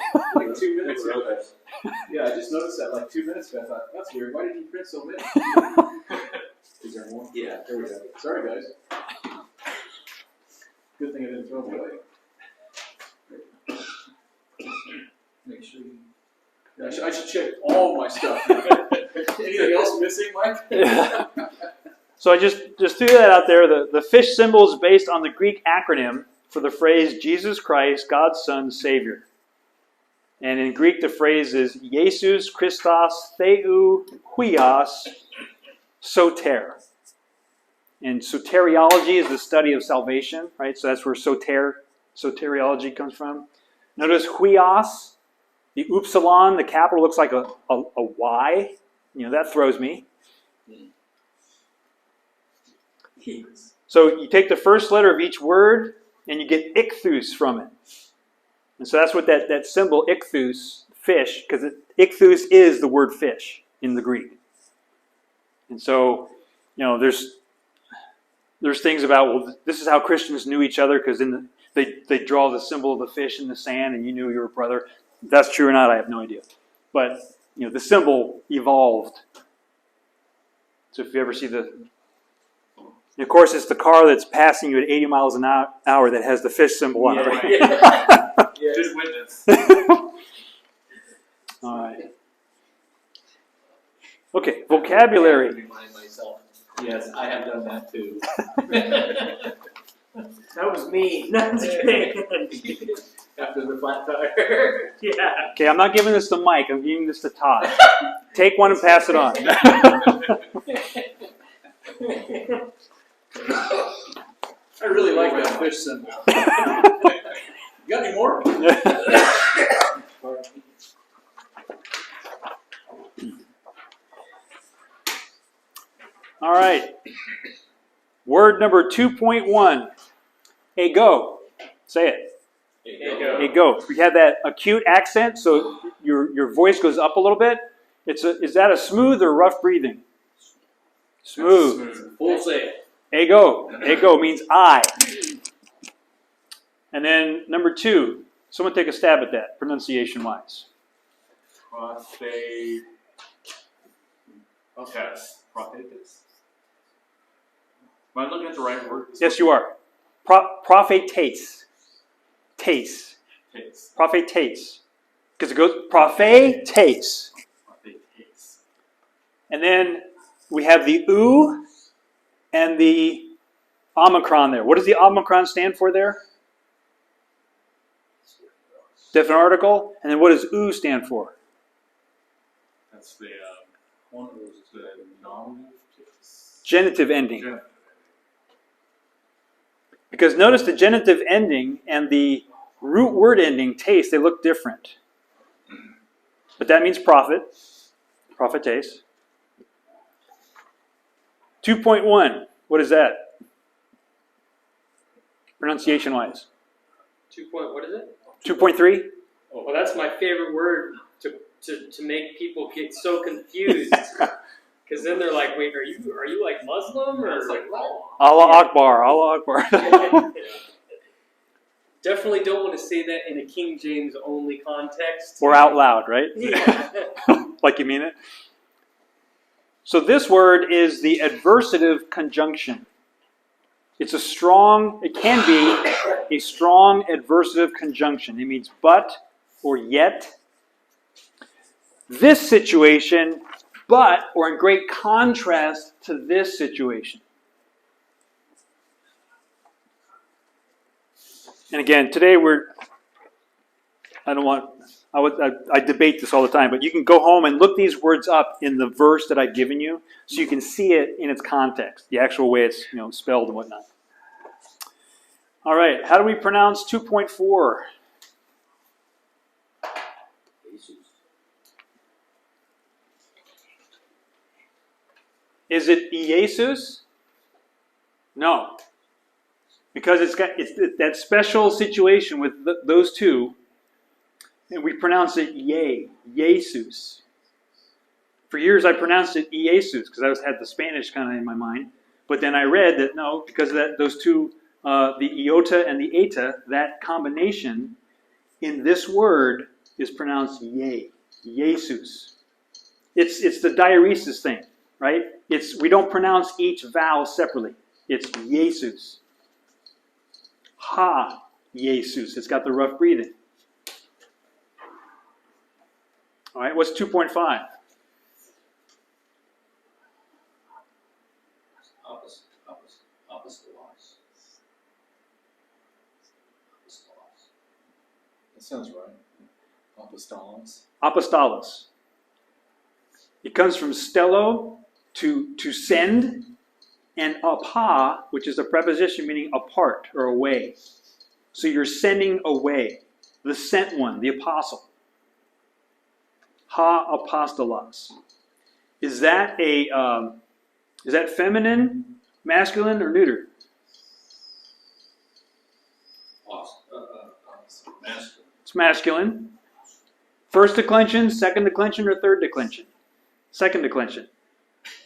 2 minutes ago. Yeah, I just noticed that like 2 minutes ago. I thought, that's weird. Why did you print so many? Is there more? Yeah, there we go. Sorry, guys. Good thing I didn't throw them away. Make sure you. Yeah, I should check all my stuff. Anything else missing, Mike? So I just threw that out there. The fish symbol is based on the Greek acronym for the phrase Jesus Christ, God's Son, Savior. And in Greek, the phrase is Jesus Christos Theou Huios Soter. And soteriology is the study of salvation, right? So that's where soteriology comes from. Notice Huios, the upsilon, the capital looks like a Y. That throws me. So you take the first letter of each word and you get ichthus from it. And so that's what that symbol, ichthus, fish, because ichthus is the word fish in the Greek. And so, there's things about, well, this is how Christians knew each other, because they draw the symbol of the fish in the sand and you knew your brother. If that's true or not, I have no idea. But, the symbol evolved. So if you ever see of course, it's the car that's passing you at 80 miles an hour that has the fish symbol on it. Right? Just witness. All right. Okay, vocabulary. I remind myself, yes, I have done that too. That was me. Not kidding. After the flat tire. Yeah. Okay, I'm not giving this to Mike. I'm giving this to Todd. Take one and pass it on. I really like that fish symbol. You got any more? All right. Word number 2.1. Ego. Say it. Ego. We have that acute accent, so your voice goes up a little bit. Is that a smooth or rough breathing? Smooth. Full sail. Ego. Ego means I. And then number 2. Someone take a stab at that, pronunciation-wise. Prophetes. Prophetes. Am I looking at the right word? Yes, you are. Prophetes. Taste. Prophetes. Prophetes. Because it goes prophetes. Prophetes. And then we have the U and the omicron there. What does the omicron stand for there? Definite article. And then what does U stand for? That's the one of those is the nominative. Genitive ending. Genitive. Because notice the genitive ending and the root word ending, taste, they look different. But that means prophet. Prophetes. 2.1. What is that? Pronunciation-wise. 2 point, what is it? 2.3? Well, that's my favorite word to make people get so confused. Because then they're like, wait, are you like Muslim? Or It's like, Allah Akbar. Allah Akbar. Definitely don't want to say that in a King James only context. Or out loud, right? Yeah. Like you mean it? So this word is the adversative conjunction. It can be a strong adversative conjunction. It means but or yet. This situation, but, or in great contrast to this situation. And again, today I debate this all the time, but you can go home and look these words up in the verse that I've given you so you can see it in its context, the actual way it's spelled and whatnot. All right, how do we pronounce 2.4? Is it Jesus? No. Because it's that special situation with those two, and we pronounce it Jesus. For years I pronounced it Jesus because I had the Spanish kind of in my mind. But then I read that no, because of those two, the iota and the eta, that combination in this word is pronounced ye, Jesus. It's the diaeresis thing, right? We don't pronounce each vowel separately. It's Jesus. Ha, Jesus. It's got the rough breathing. All right, what's 2.5? Apostolos. That sounds right. Apostolos. Apostolos. It comes from stello, to send, and apa, which is a preposition meaning apart or away. So you're sending away the sent one, the apostle. Ha apostolos. Is that feminine, masculine, or neuter? Masculine. It's masculine. First declension, second declension, or third declension? Second declension.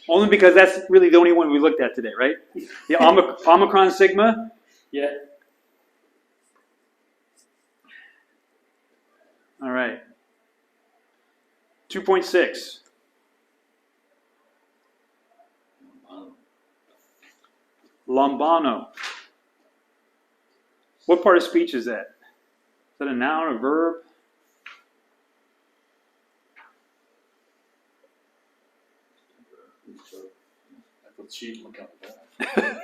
Only because that's really the only one we looked at today, right? The Omicron sigma. Yeah. All right. 2.6. Lambano. What part of speech is that? Is that a noun, a verb? I put cheat look up that.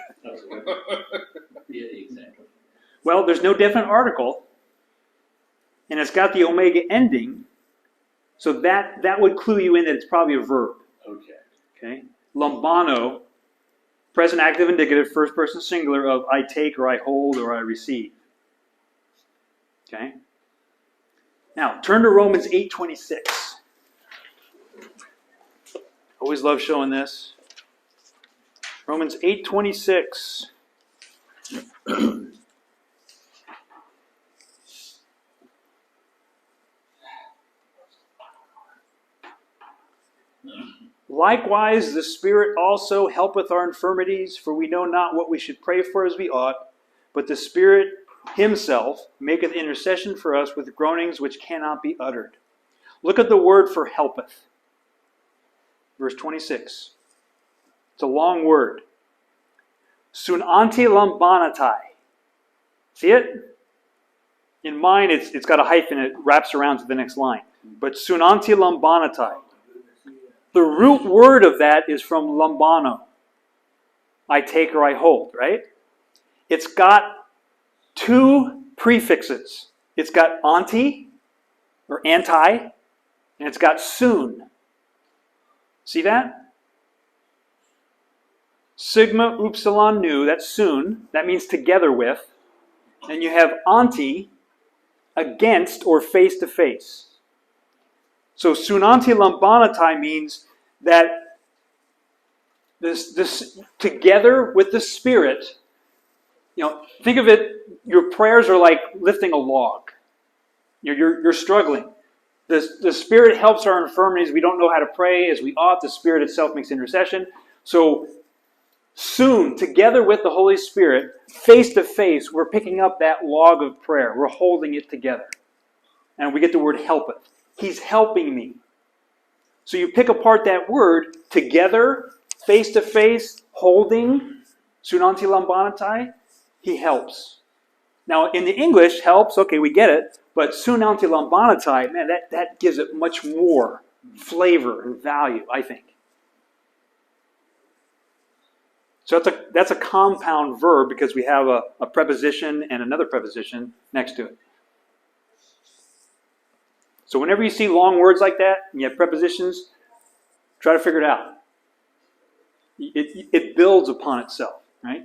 Yeah, exactly. Well, there's no definite article, and it's got the omega ending, so that would clue you in that it's probably a verb. Okay. Lambano, present active indicative, first person singular of I take or I hold or I receive. Okay. Now turn to Romans 8:26. Always love showing this. Romans 8:26. Likewise, the Spirit also helpeth our infirmities, for we know not what we should pray for as we ought, but the Spirit himself maketh intercession for us with groanings which cannot be uttered. Look at the word for helpeth. Verse 26. It's a long word. Sunanti lambanatai. See it? In mine, it's got a hyphen. It wraps around to the next line. But sunanti lambanatai. The root word of that is from lambano. I take or I hold, right? It's got two prefixes. It's got anti, or anti, and it's got soon. See that? Sigma upsilon nu, that's soon. That means together with. And you have anti, against or face to face. So sunanti lambanatai means that this together with the Spirit, think of it, your prayers are like lifting a log. You're struggling. The Spirit helps our infirmities. We don't know how to pray as we ought. The Spirit itself makes intercession. So soon, together with the Holy Spirit, face to face, we're picking up that log of prayer. We're holding it together. And we get the word helpeth. He's helping me. So you pick apart that word, together, face to face, holding, sunanti lambanatai, he helps. Now in the English, helps, okay, we get it, but sunanti lambanatai, man, that gives it much more flavor and value, I think. So that's a compound verb because we have a preposition and another preposition next to it. So whenever you see long words like that, and you have prepositions, try to figure it out. It builds upon itself, right?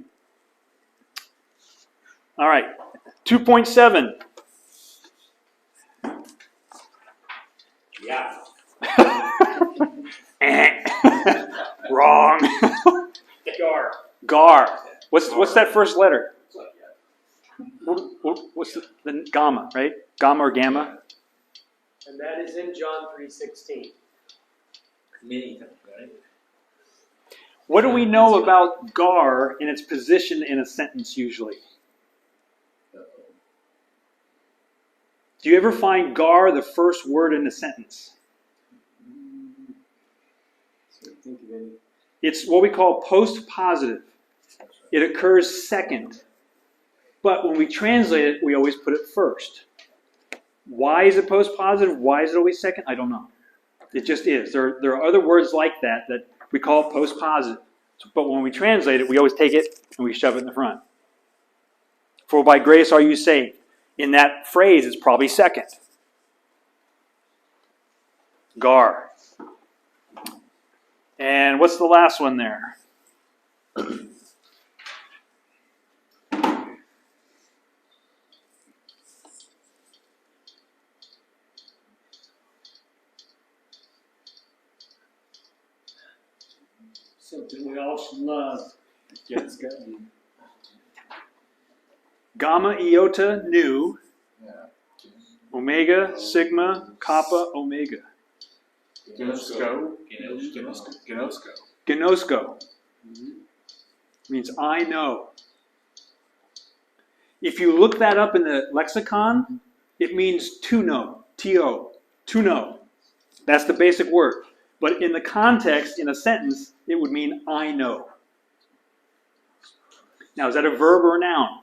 All right, 2.7. Yeah. Wrong. Gar. Gar. What's that first letter? What's the gamma, right? Gamma or gamma? And that is in John 3:16. Many times, right? What do we know about gar in its position in a sentence usually? Do you ever find gar the first word in a sentence? So think of any. It's what we call post-positive. It occurs second. But when we translate it, we always put it first. Why is it post-positive? Why is it always second? I don't know. It just is. There are other words like that we call post-positive. But when we translate it, we always take it and we shove it in the front. For by grace are you saved. In that phrase, it's probably second. Gar. And what's the last one there? Something we all should love. Yes, God. Gamma, iota, nu. Yeah. Omega, sigma, kappa, omega. Gnosko. Gnosko. Gnosko. Gnosko. Means I know. If you look that up in the lexicon, it means to know. T-O. To know. That's the basic word. But in the context, in a sentence, it would mean I know. Now, is that a verb or a noun?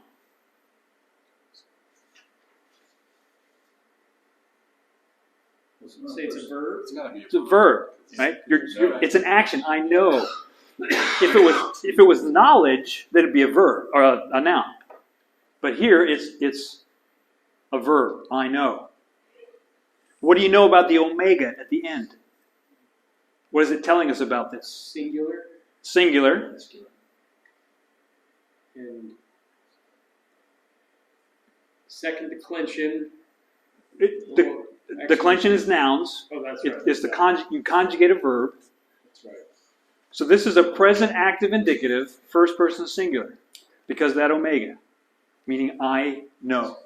Say it's a verb. It's gotta be It's a verb, right? It's an action. I know. If it was knowledge, then it'd be a verb or a noun. But here it's a verb. I know. What do you know about the omega at the end? What is it telling us about this? Singular. Singular. And second declension. The declension is nouns. Oh, that's It- right. It's you conjugate a verb. That's right. So this is a present active indicative, first person singular, because of that omega, meaning I know.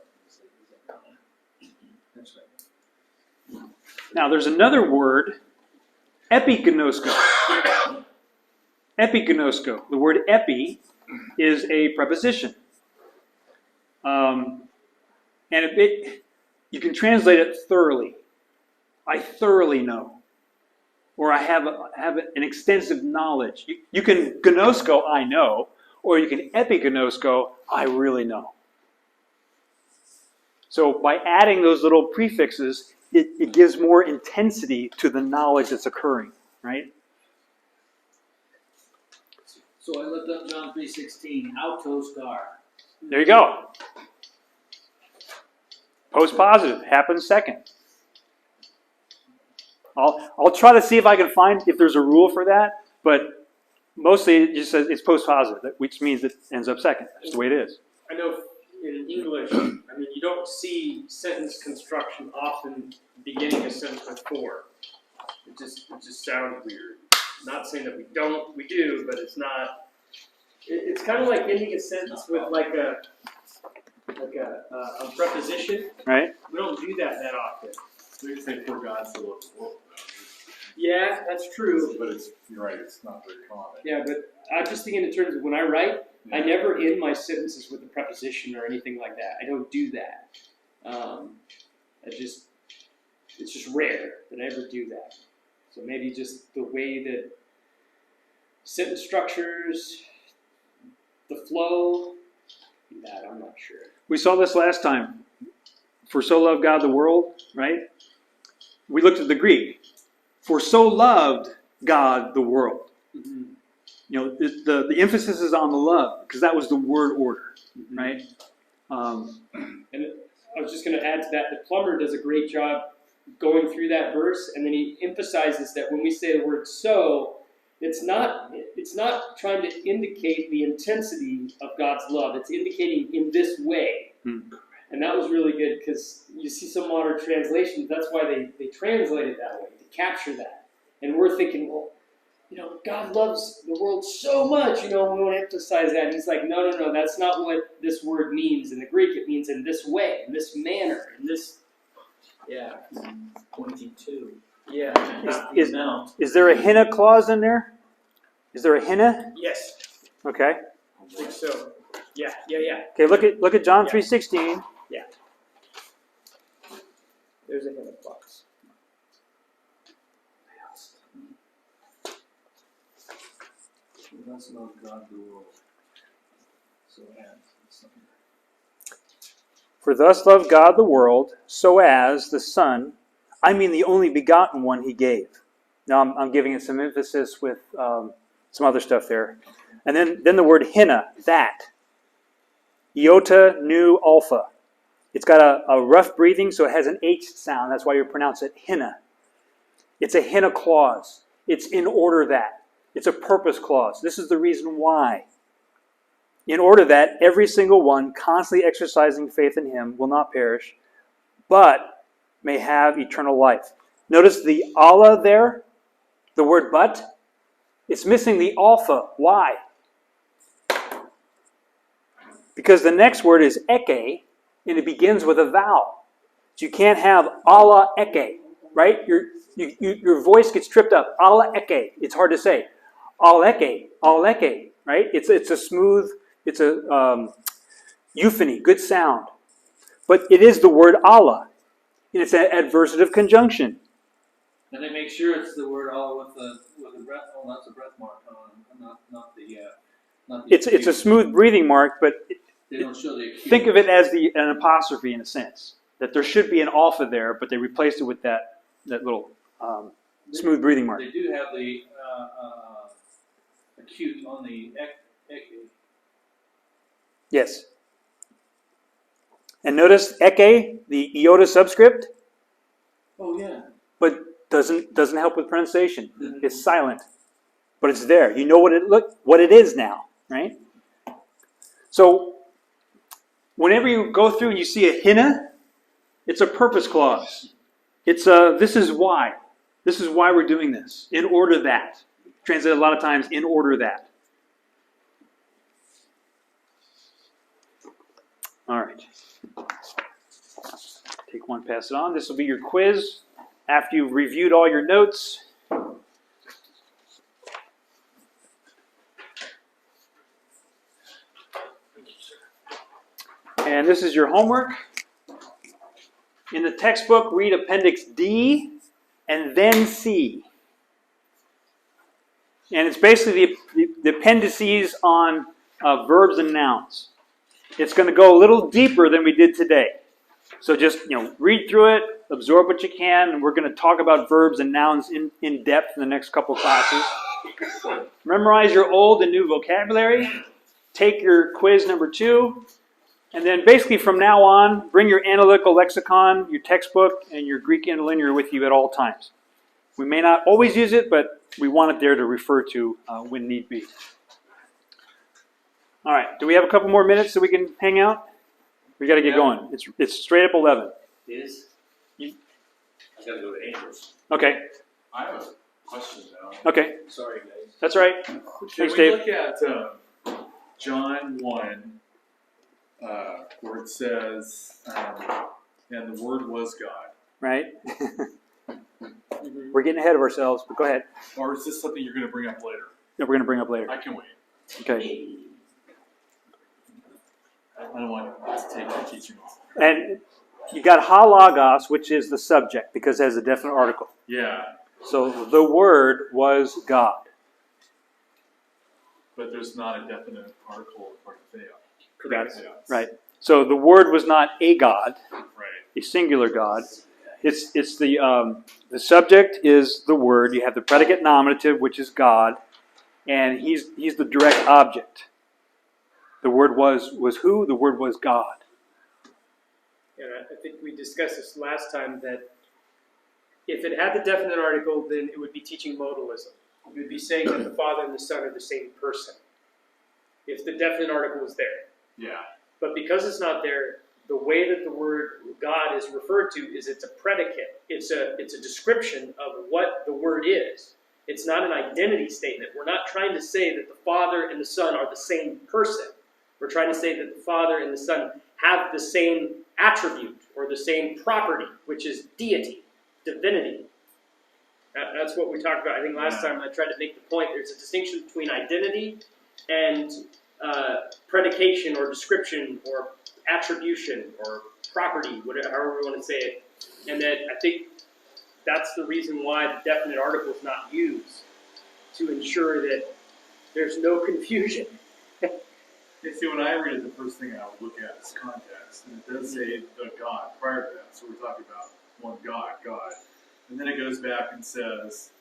Now there's another word, epignosko. Epignosko. The word epi is a preposition. And you can translate it thoroughly. I thoroughly know. Or I have an extensive knowledge. You can gnosko, I know, or you can epignosko, I really know. So by adding those little prefixes, it gives more intensity to the knowledge that's occurring, right? So I looked up John 3:16, autos gar. There you go. Post-positive happens second. I'll try to see if I can find if there's a rule for that, but mostly it just says it's post-positive, which means it ends up second. That's the way it is. I know in English, I mean, you don't see sentence construction often beginning a sentence with for. It just sounds weird. Not saying that we do, but it's not. It's kind of like ending a sentence with like a preposition. Right? We don't do that often. So you can say for God so loved the world. Yeah, that's true. But you're right, it's not very common. Yeah, but I'm just thinking in terms of when I write, I never end my sentences with a preposition or anything like that. I don't do that. It's just rare that I ever do that. So maybe just the way that sentence structures, the flow, that I'm not sure. We saw this last time. For so loved God the world, right? We looked at the Greek. For so loved God the world. Mm-hmm. You know, the emphasis is on the love, because that was the word order, Mm-hmm. right? And I was just going to add to that, the Plummer does a great job going through that verse, and then he emphasizes that when we say the word so, it's not trying to indicate the intensity of God's love. It's indicating in this way. And that was really good, because you see some modern translations, that's why they translate it that way, to capture that. And we're thinking, well, you know, God loves the world so much, you know, we want to emphasize that. And he's like, no, that's not what this word means. In the Greek, it means in this way, in this manner, in this, yeah. Pointing to. Yeah. Not the amount. Is there a hina clause in there? Is there a hina? Yes, Okay. I think so. Yeah. Okay, look at John 3:16. Yeah. There's a hint of box. Thus loved God the world. So For thus loved God the world, so as the Son, I mean the only begotten one he gave. Now I'm giving it some emphasis with some other stuff there. And then the word hina, that. Iota, nu, alpha. It's got a rough breathing, so it has an H sound. That's why you pronounce it hina. It's a hina clause. It's in order that. It's a purpose clause. This is the reason why. In order that every single one, constantly exercising faith in him, will not perish, but may have eternal life. Notice the Allah there, the word but. It's missing the alpha. Why? Because the next word is eke, and it begins with a vowel. So you can't have Allah eke, right? Your voice gets tripped up. Allah eke. It's hard to say. Al-eke, right? It's a smooth, it's a euphony, good sound. But it is the word Allah, and it's an adversative conjunction. And they make sure it's the word Allah with the breath. Oh, that's a breath mark on, not the. It's a smooth breathing mark, but They don't show the acute. think of it as an apostrophe in a sense. That there should be an alpha there, but they replaced it with that little smooth breathing mark. They do have the acute on the ek. Yes. And notice eke, the iota subscript, Oh yeah. but doesn't help with pronunciation. It's silent, but it's there. You know what it is now, right? So whenever you go through and you see a hina, it's a purpose clause. It's this is why. This is why we're doing this. In order that. Translated a lot of times, in order that. All right. Take one, pass it on. This will be your quiz after you've reviewed all your notes. And this is your homework. In the textbook, read Appendix D and then C. And it's basically the appendices on verbs and nouns. It's going to go a little deeper than we did today. So just read through it, absorb what you can, and we're going to talk about verbs and nouns in depth in the next couple classes. Memorize your old and new vocabulary. Take your quiz number 2. And then basically from now on, bring your analytical lexicon, your textbook, and your Greek interlinear with you at all times. We may not always use it, but we want it there to refer to when need be. All right, do we have a couple more minutes so we can hang out? We got to get going. It's straight up 11. It is. I gotta go to Angels. Okay, I have a question now. okay, Sorry, guys. that's right. Can Thanks, we Dave. look at John 1, where it says, and the Word was God? Right? We're getting ahead of ourselves, but go ahead. Or is this something you're going to bring up later? That we're going to bring up later. I can wait. Okay. I don't want to take your teaching off. And you got halagos, which is the subject, because it has a definite article. Yeah, So the Word was God. but there's not a definite article or parthea. Correct. Yeah. Right. So the Word was not a God, Right. a singular God. It's the subject is the Word. You have the predicate nominative, which is God, and he's the direct object. The Word was who? The Word was God. And I think we discussed this last time that if it had the definite article, then it would be teaching modalism. It would be saying that the Father and the Son are the same person. If the definite article was there. Yeah. But because it's not there, the way that the word God is referred to is it's a predicate. It's a description of what the word is. It's not an identity statement. We're not trying to say that the Father and the Son are the same person. We're trying to say that the Father and the Son have the same attribute or the same property, which is deity, divinity. That's what we talked about. I think last time I tried to make the point there's a distinction between identity and predication or description or attribution or property, whatever, however we want to say it, And that I think that's the reason why the definite article is not used, to ensure that there's no confusion. You see, when I read it, the first thing I would look at is context, and it does say the God prior to that, so we're talking about one God, and then it goes back and says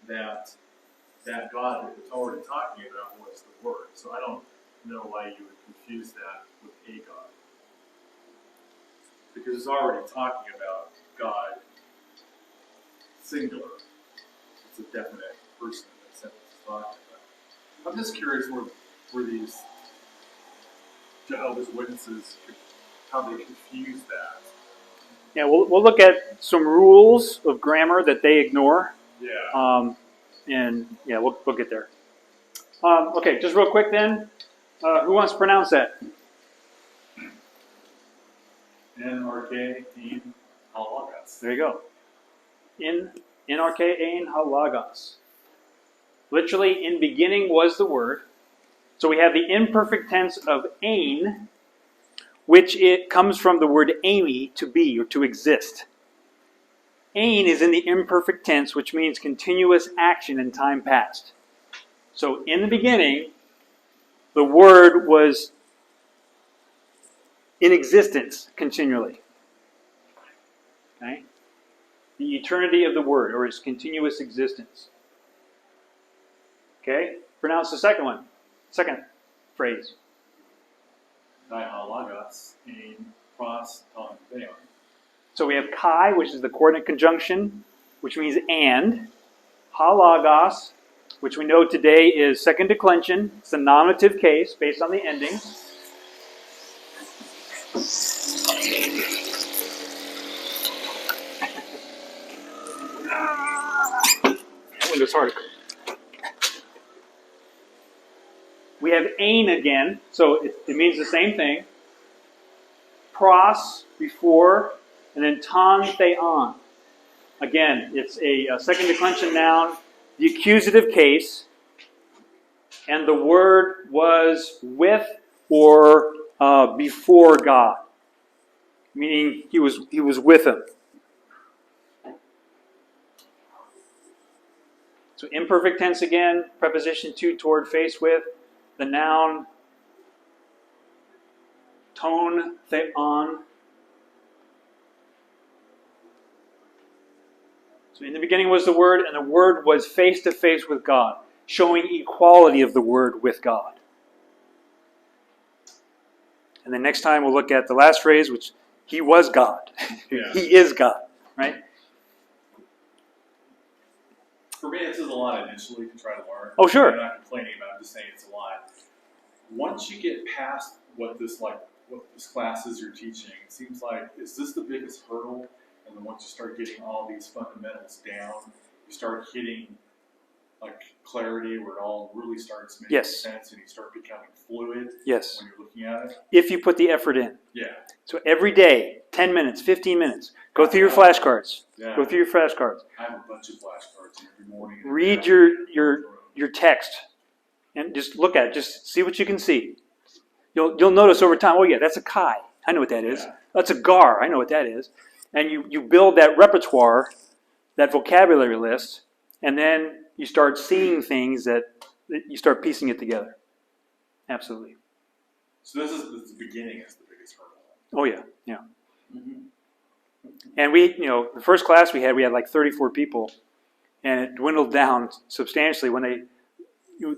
that that God that it's already talking about was the Word. So I don't know why you would confuse that with a God, because it's already talking about God singular. It's a definite person that the sentence is talking about. I'm just curious where these Jehovah's Witnesses, how they confuse that. Yeah, we'll look at some rules of grammar that they ignore. Yeah. And yeah, we'll get there. Okay, just real quick then. Who wants to pronounce that? NRK Dean Halagas. There you go. NRK ein halagos. Literally, in beginning was the word. So we have the imperfect tense of ein, which it comes from the word eimi, to be or to exist. Ein is in the imperfect tense, which means continuous action in time past. So in the beginning, the word was in existence continually. Okay? The eternity of the word, or its continuous existence. Okay? Pronounce the second one. Second phrase. Halagas ein pros ton theon. So we have kai, which is the coordinate conjunction, which means and. Halagos, which we know today is second declension. It's a nominative case based on the ending. That window's hard. We have ein again, so it means the same thing. Pros, before, and then ton theon. Again, it's a second declension noun, the accusative case, and the word was with or before God, meaning he was with him. So imperfect tense again, preposition to, toward, face with, the noun ton theon. So in the beginning was the Word, and the Word was face to face with God, showing equality of the Word with God. And then next time we'll look at the last phrase, which he was God. Yeah. He is God, right? For me, this is a lot initially to try to learn. Oh, sure. I'm not complaining about it, I'm just saying it's a lot. Once you get past what this class is you're teaching, it seems like, is this the biggest hurdle? And then once you start getting all these fundamentals down, you start hitting like clarity where it all really starts making Yes. sense and you start becoming fluid Yes. when you're looking at it. If you put the effort in. Yeah. So every day, 10 minutes, 15 minutes, go through your flashcards. Yeah. Go through your flashcards. I have a bunch of flashcards every morning. and Read every your text and just look at it. Just see what you can see. You'll notice over time, oh yeah, that's a kai. I know what that is. Yeah. That's a gar. I know what that is. And you build that repertoire, that vocabulary list, and then you start seeing things that you start piecing it together. Absolutely. So this is the beginning is the biggest hurdle. Oh yeah, yeah. And we, the first class we had like 34 people, and it dwindled down substantially when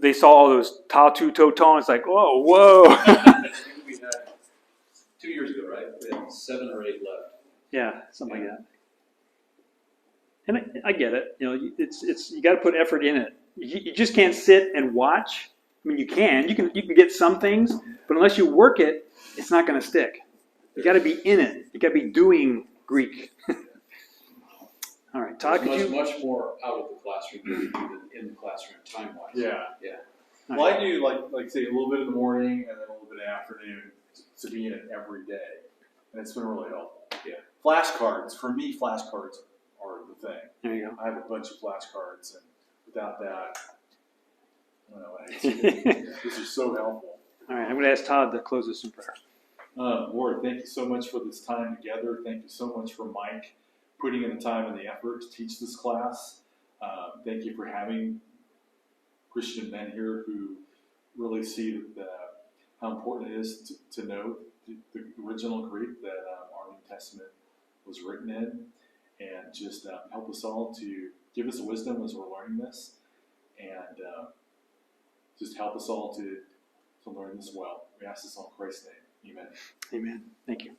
they saw all those ta, tu, to, ton. It's like, oh, whoa. I think we had 2 years ago, right? We had 7 or 8 left. Yeah, something like that. And I get it. It's you got to put effort in it. You just can't sit and watch. I mean, you can get some things, but unless you work it, it's not going to stick. You got to be in it. You got to be doing Greek. All right, Todd, could you? Much more out of the classroom than in the classroom time-wise. Yeah. Yeah. Well, I do like say a little bit in the morning and then a little bit in the afternoon to be in it every day, and it's been really helpful. Yeah. Flashcards for me, flashcards are the thing. There you go. I have a bunch of flashcards, and without that, I don't know. This is so helpful. All right, I'm going to ask Todd to close this in prayer. Lord, thank you so much for this time together. Thank you so much for Mike putting in the time and the effort to teach this class. Thank you for having Christian men here who really see how important it is to know the original Greek that our New Testament was written in, and just help us all to give us wisdom as we're learning this, and just help us all to learn this well. We ask this all in Christ's name. Amen. Amen. Thank you.